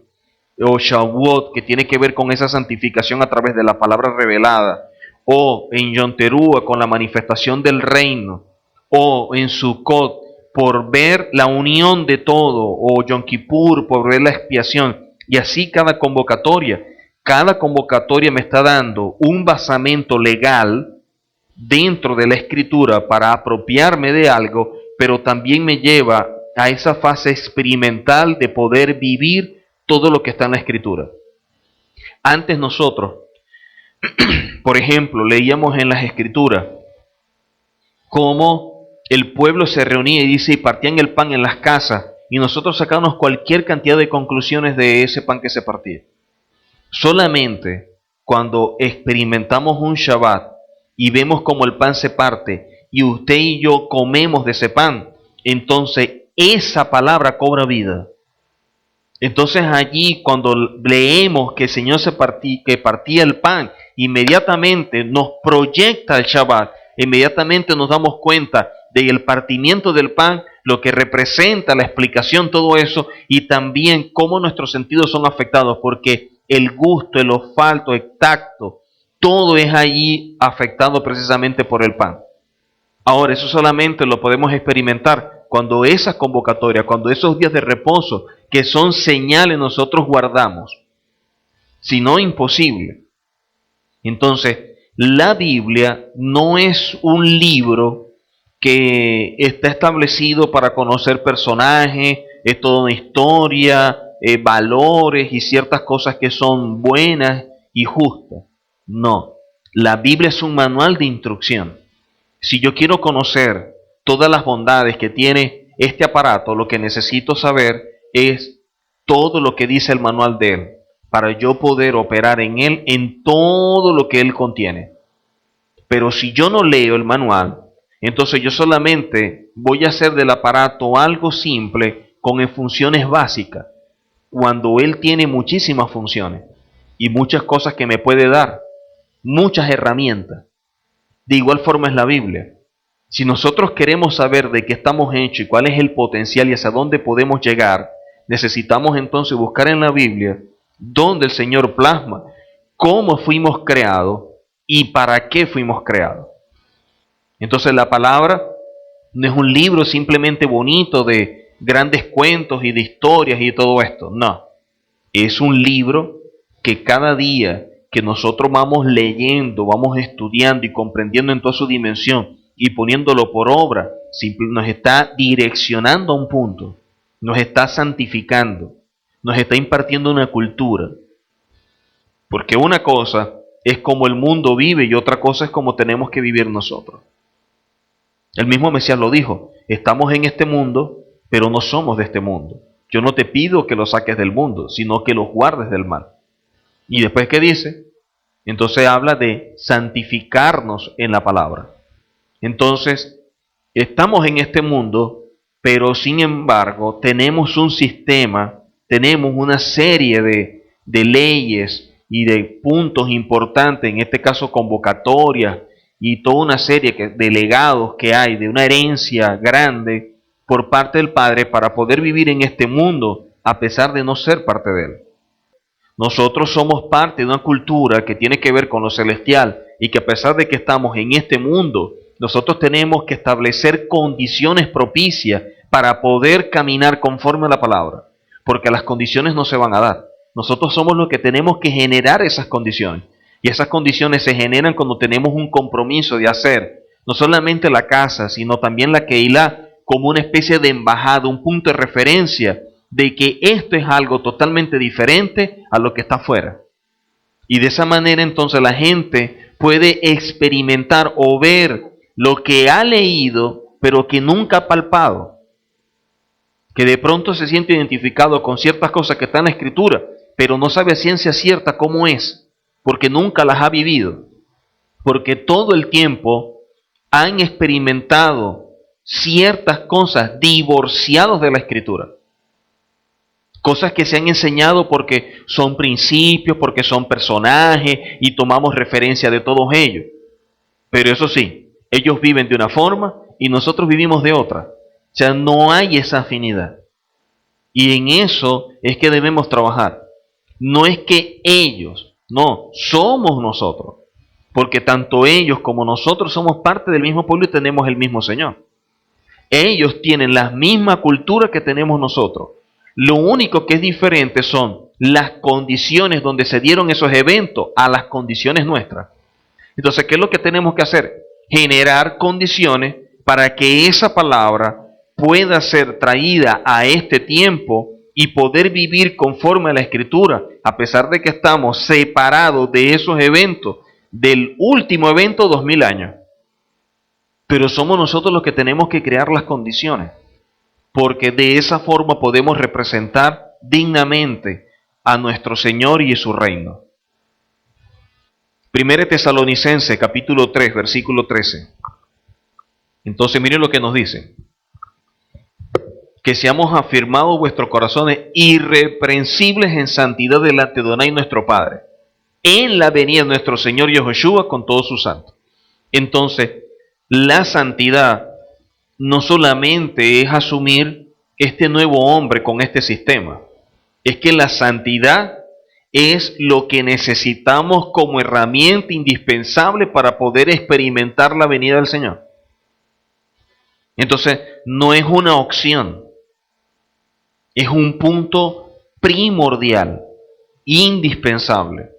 o Shavuot, que tiene que ver con esa santificación a través de la palabra revelada, o en Yom Teruah con la manifestación del reino, o en Sukkot por ver la unión de todo, o Yom Kippur por ver la expiación, y así cada convocatoria me está dando un basamento legal dentro de la Escritura para apropiarme de algo, pero también me lleva a esa fase experimental de poder vivir todo lo que está en la Escritura. Antes nosotros, por ejemplo, leíamos en las Escrituras cómo el pueblo se reunía y dice, y partían el pan en las casas, y nosotros sacábamos cualquier cantidad de conclusiones de ese pan que se partía. Solamente cuando experimentamos un Shabbat y vemos cómo el pan se parte y usted y yo comemos de ese pan, entonces esa palabra cobra vida. Entonces allí cuando leemos que el Señor que partía el pan, inmediatamente nos proyecta el Shabbat, inmediatamente nos damos cuenta del partimiento del pan, lo que representa la explicación, todo eso, y también cómo nuestros sentidos son afectados, porque el gusto, el olfato, el tacto, todo es allí afectado precisamente por el pan. Ahora, eso solamente lo podemos experimentar cuando esas convocatorias, cuando esos días de reposo, que son señales, nosotros guardamos. Si no, imposible. Entonces, la Biblia no es un libro que está establecido para conocer personajes, es toda una historia, valores y ciertas cosas que son buenas y justas. No, la Biblia es un manual de instrucción. Si yo quiero conocer todas las bondades que tiene este aparato, lo que necesito saber es todo lo que dice el manual de él, para yo poder operar en él en todo lo que él contiene. Pero si yo no leo el manual, entonces yo solamente voy a hacer del aparato algo simple con funciones básicas, cuando él tiene muchísimas funciones y muchas cosas que me puede dar, muchas herramientas. De igual forma es la Biblia. Si nosotros queremos saber de qué estamos hechos y cuál es el potencial y hacia dónde podemos llegar, necesitamos entonces buscar en la Biblia dónde el Señor plasma cómo fuimos creados y para qué fuimos creados. Entonces la palabra no es un libro simplemente bonito de grandes cuentos y de historias y todo esto. No, es un libro que cada día que nosotros vamos leyendo, vamos estudiando y comprendiendo en toda su dimensión y poniéndolo por obra, nos está direccionando a un punto, nos está santificando, nos está impartiendo una cultura. Porque una cosa es como el mundo vive y otra cosa es como tenemos que vivir nosotros. El mismo Mesías lo dijo, estamos en este mundo, pero no somos de este mundo. Yo no te pido que lo saques del mundo, sino que los guardes del mal. Y después, ¿qué dice? Entonces habla de santificarnos en la palabra. Entonces, estamos en este mundo, pero sin embargo tenemos un sistema, tenemos una serie de leyes y de puntos importantes, en este caso convocatorias y toda una serie de legados que hay, de una herencia grande por parte del Padre para poder vivir en este mundo a pesar de no ser parte de él. Nosotros somos parte de una cultura que tiene que ver con lo celestial y que a pesar de que estamos en este mundo, nosotros tenemos que establecer condiciones propicias para poder caminar conforme a la palabra, porque las condiciones no se van a dar. Nosotros somos los que tenemos que generar esas condiciones, y esas condiciones se generan cuando tenemos un compromiso de hacer no solamente la casa, sino también la Keilah como una especie de embajada, un punto de referencia de que esto es algo totalmente diferente a lo que está afuera. Y de esa manera entonces la gente puede experimentar o ver lo que ha leído, pero que nunca ha palpado. Que de pronto se siente identificado con ciertas cosas que están en la Escritura, pero no sabe a ciencia cierta cómo es, porque nunca las ha vivido. Porque todo el tiempo han experimentado ciertas cosas divorciados de la Escritura. Cosas que se han enseñado porque son principios, porque son personajes y tomamos referencia de todos ellos. Pero eso sí, ellos viven de una forma y nosotros vivimos de otra. O sea, no hay esa afinidad. Y en eso es que debemos trabajar. No es que ellos, no, somos nosotros. Porque tanto ellos como nosotros somos parte del mismo pueblo y tenemos el mismo Señor. Ellos tienen la misma cultura que tenemos nosotros. Lo único que es diferente son las condiciones donde se dieron esos eventos a las condiciones nuestras. Entonces, ¿qué es lo que tenemos que hacer? Generar condiciones para que esa palabra pueda ser traída a este tiempo y poder vivir conforme a la Escritura, a pesar de que estamos separados de esos eventos, del último evento 2000 años. Pero somos nosotros los que tenemos que crear las condiciones, porque de esa forma podemos representar dignamente a nuestro Señor y su reino. 1 Tesalonicenses capítulo 3, versículo 13. Entonces miren lo que nos dice. Que seamos afirmados vuestros corazones irreprensibles en santidad delante de Adonai nuestro Padre, en la venida de nuestro Señor Yahushua con todos sus santos. Entonces, la santidad no solamente es asumir este nuevo hombre con este sistema, es que la santidad es lo que necesitamos como herramienta indispensable para poder experimentar la venida del Señor. Entonces, no es una opción, es un punto primordial, indispensable.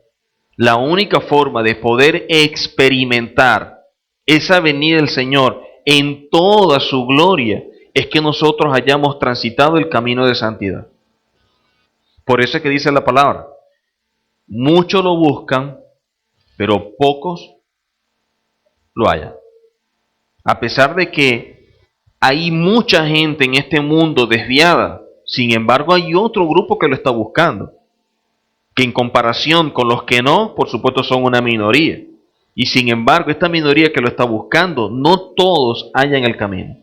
La única forma de poder experimentar esa venida del Señor en toda su gloria es que nosotros hayamos transitado el camino de santidad. Por eso es que dice la palabra, muchos lo buscan, pero pocos lo hallan. A pesar de que hay mucha gente en este mundo desviada, sin embargo hay otro grupo que lo está buscando, que en comparación con los que no, por supuesto son una minoría. Y sin embargo, esta minoría que lo está buscando, no todos hallan el camino.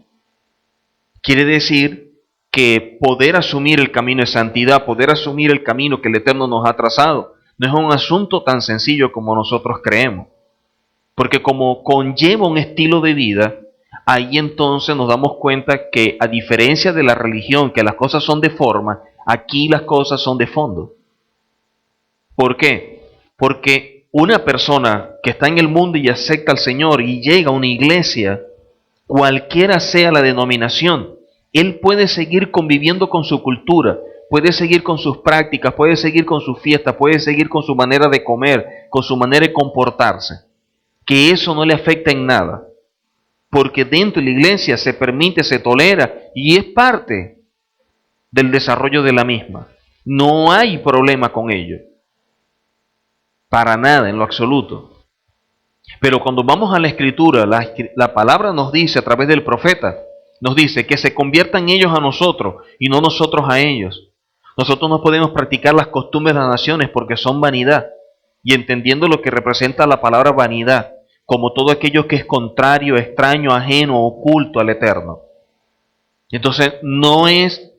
Quiere decir que poder asumir el camino de santidad, poder asumir el camino que el Eterno nos ha trazado, no es un asunto tan sencillo como nosotros creemos. Porque como conlleva un estilo de vida, ahí entonces nos damos cuenta que a diferencia de la religión, que las cosas son de forma, aquí las cosas son de fondo. ¿Por qué? Porque una persona que está en el mundo y acepta al Señor y llega a una iglesia, cualquiera sea la denominación, él puede seguir conviviendo con su cultura, puede seguir con sus prácticas, puede seguir con sus fiestas, puede seguir con su manera de comer, con su manera de comportarse. Que eso no le afecta en nada, porque dentro de la iglesia se permite, se tolera y es parte del desarrollo de la misma. No hay problema con ello. Para nada, en lo absoluto. Pero cuando vamos a la Escritura, la palabra nos dice a través del profeta, nos dice que se conviertan ellos a nosotros y no nosotros a ellos. Nosotros no podemos practicar las costumbres de las naciones porque son vanidad. Y entendiendo lo que representa la palabra vanidad, como todo aquello que es contrario, extraño, ajeno, oculto al Eterno. Entonces, no es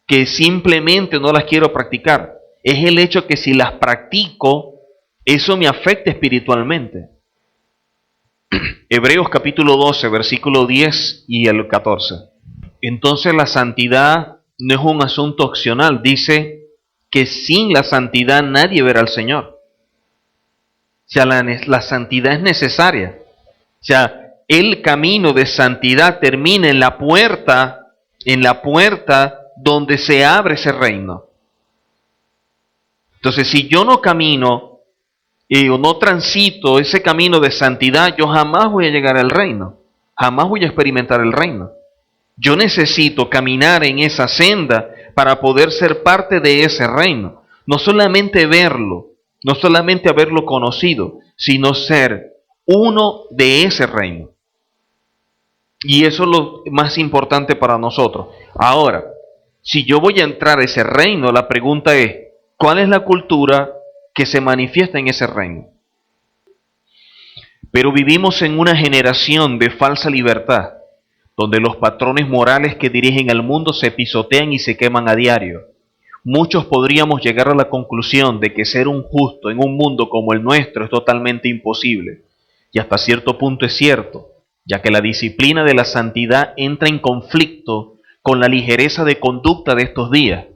que simplemente no las quiero practicar, es el hecho que si las practico, eso me afecta espiritualmente. Hebreos capítulo 12, versículo 10 y el 14. Entonces la santidad no es un asunto opcional. Dice que sin la santidad nadie verá al Señor. O sea, la santidad es necesaria. O sea, el camino de santidad termina en la puerta donde se abre ese reino. Entonces, si yo no camino o no transito ese camino de santidad, yo jamás voy a llegar al reino, jamás voy a experimentar el reino. Yo necesito caminar en esa senda para poder ser parte de ese reino. No solamente verlo, no solamente haberlo conocido, sino ser uno de ese reino. Y eso es lo más importante para nosotros. Ahora, si yo voy a entrar a ese reino, la pregunta es, ¿cuál es la cultura que se manifiesta en ese reino? Pero vivimos en una generación de falsa libertad, donde los patrones morales que dirigen al mundo se pisotean y se queman a diario. Muchos podríamos llegar a la conclusión de que ser un justo en un mundo como el nuestro es totalmente imposible. Y hasta cierto punto es cierto, ya que la disciplina de la santidad entra en conflicto con la ligereza de conducta de estos días.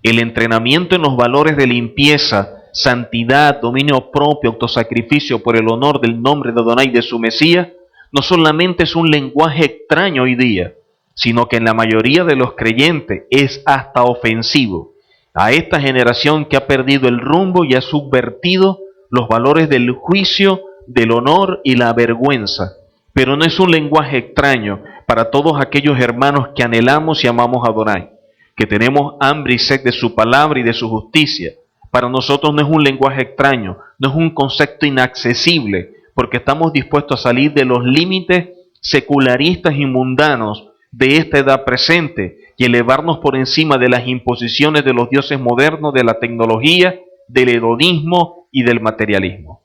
El entrenamiento en los valores de limpieza, santidad, dominio propio, autosacrificio por el honor del nombre de Adonai y de su Mesías, no solamente es un lenguaje extraño hoy día, sino que en la mayoría de los creyentes es hasta ofensivo a esta generación que ha perdido el rumbo y ha subvertido los valores del juicio, del honor y la vergüenza. Pero no es un lenguaje extraño para todos aquellos hermanos que anhelamos y amamos a Adonai, que tenemos hambre y sed de su palabra y de su justicia. Para nosotros no es un lenguaje extraño, no es un concepto inaccesible, porque estamos dispuestos a salir de los límites secularistas y mundanos de esta edad presente y elevarnos por encima de las imposiciones de los dioses modernos, de la tecnología, del hedonismo y del materialismo.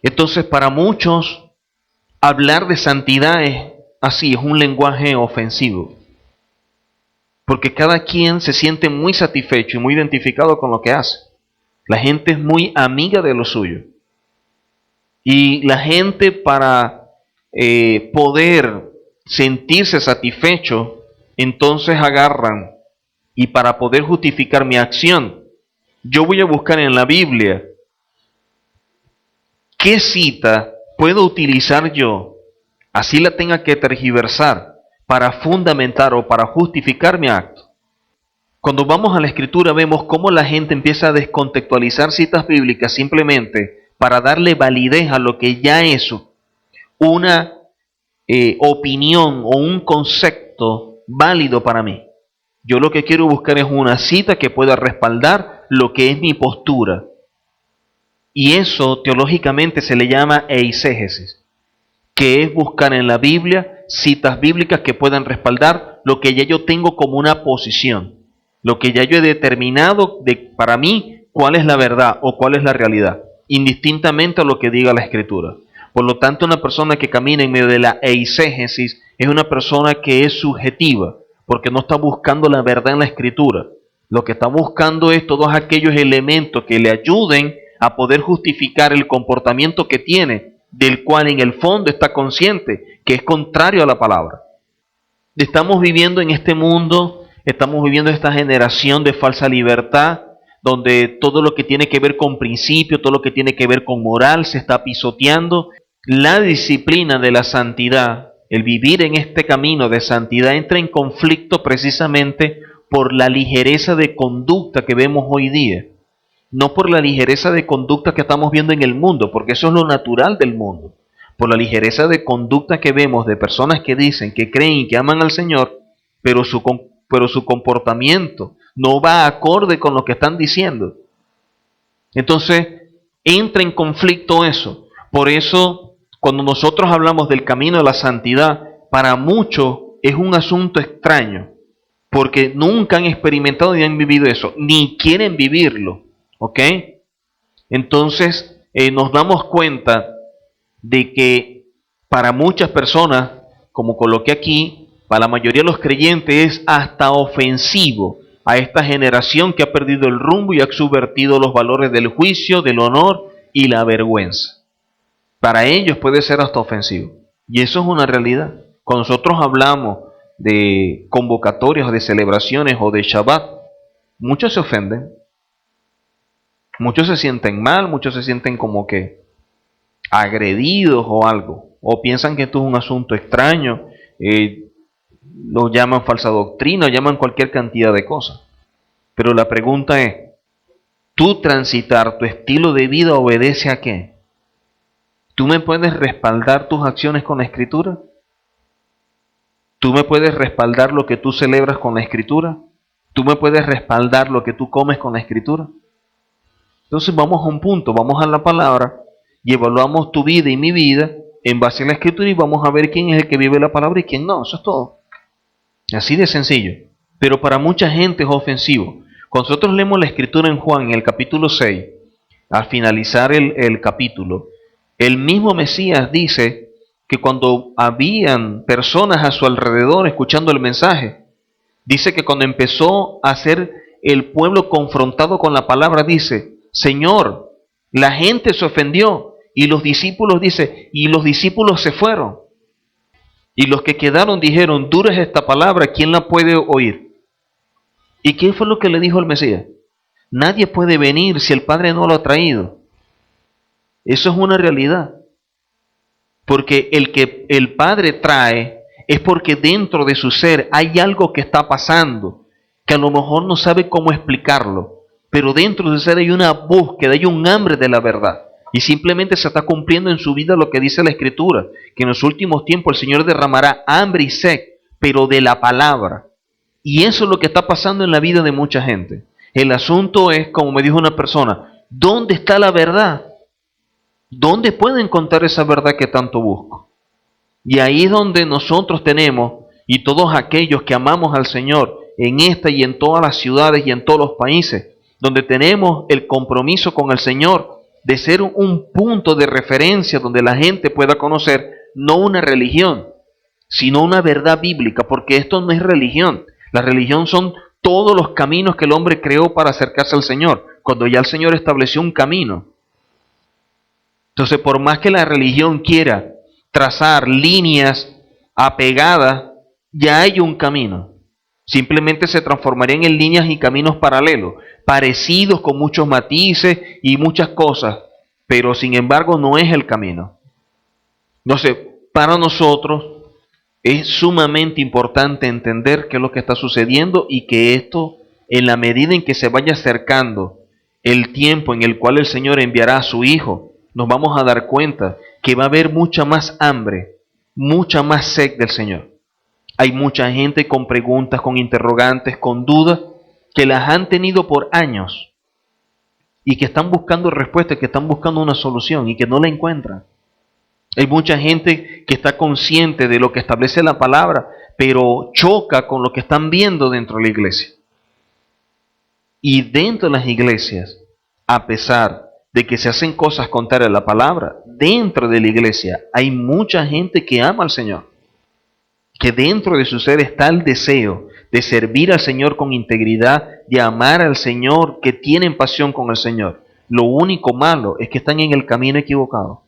Entonces, para muchos, hablar de santidad es así, es un lenguaje ofensivo. Porque cada quien se siente muy satisfecho y muy identificado con lo que hace. La gente es muy amiga de lo suyo. Y la gente para poder sentirse satisfecho, entonces agarran y para poder justificar mi acción, yo voy a buscar en la Biblia qué cita puedo utilizar yo, así la tenga que tergiversar, para fundamentar o para justificar mi acto. Cuando vamos a la Escritura vemos cómo la gente empieza a descontextualizar citas bíblicas simplemente para darle validez a lo que ya es una opinión o un concepto válido para mí. Yo lo que quiero buscar es una cita que pueda respaldar lo que es mi postura. Y eso teológicamente se le llama eisegesis, que es buscar en la Biblia citas bíblicas que puedan respaldar lo que ya yo tengo como una posición, lo que ya yo he determinado para mí cuál es la verdad o cuál es la realidad, indistintamente a lo que diga la Escritura. Por lo tanto, una persona que camina en medio de la eisegesis es una persona que es subjetiva, porque no está buscando la verdad en la Escritura. Lo que está buscando es todos aquellos elementos que le ayuden a poder justificar el comportamiento que tiene, del cual en el fondo está consciente que es contrario a la palabra. Estamos viviendo en este mundo, estamos viviendo esta generación de falsa libertad, donde todo lo que tiene que ver con principio, todo lo que tiene que ver con moral se está pisoteando. La disciplina de la santidad, el vivir en este camino de santidad, entra en conflicto precisamente por la ligereza de conducta que vemos hoy día. No por la ligereza de conducta que estamos viendo en el mundo, porque eso es lo natural del mundo. Por la ligereza de conducta que vemos de personas que dicen que creen y que aman al Señor, pero su comportamiento no va acorde con lo que están diciendo. Entonces, entra en conflicto eso. Por eso, cuando nosotros hablamos del camino de la santidad, para muchos es un asunto extraño, porque nunca han experimentado y han vivido eso, ni quieren vivirlo. ¿Ok? Entonces nos damos cuenta de que para muchas personas, como coloqué aquí, para la mayoría de los creyentes es hasta ofensivo a esta generación que ha perdido el rumbo y ha subvertido los valores del juicio, del honor y la vergüenza. Para ellos puede ser hasta ofensivo. Y eso es una realidad. Cuando nosotros hablamos de convocatorias, de celebraciones o de Shabbat, muchos se ofenden. Muchos se sienten mal, muchos se sienten como que agredidos o algo, o piensan que esto es un asunto extraño, lo llaman falsa doctrina, llaman cualquier cantidad de cosas. Pero la pregunta es, ¿tú transitar tu estilo de vida obedece a qué? ¿Tú me puedes respaldar tus acciones con la Escritura? ¿Tú me puedes respaldar lo que tú celebras con la Escritura? ¿Tú me puedes respaldar lo que tú comes con la Escritura? Entonces vamos a un punto, vamos a la palabra y evaluamos tu vida y mi vida en base a la Escritura y vamos a ver quién es el que vive la palabra y quién no. Eso es todo. Así de sencillo. Pero para mucha gente es ofensivo. Cuando nosotros leemos la Escritura en Juan, en el capítulo 6, al finalizar el capítulo, el mismo Mesías dice que cuando habían personas a su alrededor escuchando el mensaje, dice que cuando empezó a ser el pueblo confrontado con la palabra, dice, Señor, la gente se ofendió y los discípulos, dice, y los discípulos se fueron. Y los que quedaron dijeron, dura es esta palabra, ¿quién la puede oír? ¿Y qué fue lo que le dijo el Mesías? Nadie puede venir si el Padre no lo ha traído. Eso es una realidad. Porque el que el Padre trae es porque dentro de su ser hay algo que está pasando, que a lo mejor no sabe cómo explicarlo. Pero dentro de su ser hay una búsqueda, hay un hambre de la verdad. Y simplemente se está cumpliendo en su vida lo que dice la Escritura, que en los últimos tiempos el Señor derramará hambre y sed, pero de la palabra. Y eso es lo que está pasando en la vida de mucha gente. El asunto es, como me dijo una persona, ¿dónde está la verdad? ¿Dónde puedo encontrar esa verdad que tanto busco? Y ahí es donde nosotros tenemos, y todos aquellos que amamos al Señor, en esta y en todas las ciudades y en todos los países, donde tenemos el compromiso con el Señor de ser un punto de referencia donde la gente pueda conocer no una religión, sino una verdad bíblica, porque esto no es religión. La religión son todos los caminos que el hombre creó para acercarse al Señor, cuando ya el Señor estableció un camino. Entonces, por más que la religión quiera trazar líneas apegadas, ya hay un camino. Simplemente se transformarían en líneas y caminos paralelos, parecidos con muchos matices y muchas cosas, pero sin embargo no es el camino. Entonces, para nosotros es sumamente importante entender qué es lo que está sucediendo y que esto, en la medida en que se vaya acercando el tiempo en el cual el Señor enviará a su Hijo, nos vamos a dar cuenta que va a haber mucha más hambre, mucha más sed del Señor. Hay mucha gente con preguntas, con interrogantes, con dudas, que las han tenido por años y que están buscando respuestas, que están buscando una solución y que no la encuentran. Hay mucha gente que está consciente de lo que establece la palabra, pero choca con lo que están viendo dentro de la iglesia. Y dentro de las iglesias, a pesar de que se hacen cosas contrarias a la palabra, dentro de la iglesia hay mucha gente que ama al Señor, que dentro de su ser está el deseo de servir al Señor con integridad, de amar al Señor, que tienen pasión con el Señor. Lo único malo es que están en el camino equivocado.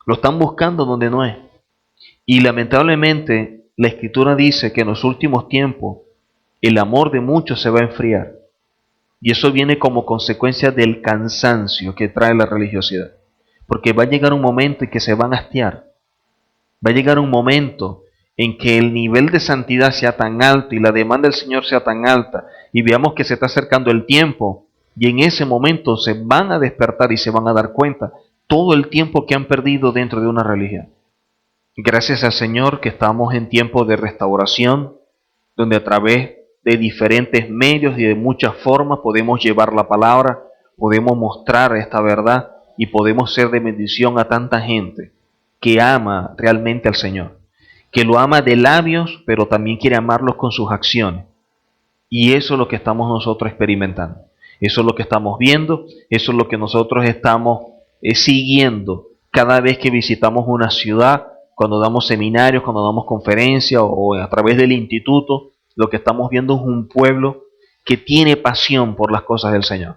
Lo están buscando donde no es. Y lamentablemente la Escritura dice que en los últimos tiempos el amor de muchos se va a enfriar. Y eso viene como consecuencia del cansancio que trae la religiosidad. Porque va a llegar un momento en que se van a hastiar. Va a llegar un momento en que el nivel de santidad sea tan alto y la demanda del Señor sea tan alta y veamos que se está acercando el tiempo, y en ese momento se van a despertar y se van a dar cuenta todo el tiempo que han perdido dentro de una religión. Gracias al Señor que estamos en tiempo de restauración, donde a través de diferentes medios y de muchas formas podemos llevar la palabra, podemos mostrar esta verdad y podemos ser de bendición a tanta gente que ama realmente al Señor, que lo ama de labios, pero también quiere amarlos con sus acciones. Y eso es lo que estamos nosotros experimentando. Eso es lo que estamos viendo, eso es lo que nosotros estamos siguiendo cada vez que visitamos una ciudad, cuando damos seminarios, cuando damos conferencias o a través del instituto. Lo que estamos viendo es un pueblo que tiene pasión por las cosas del Señor.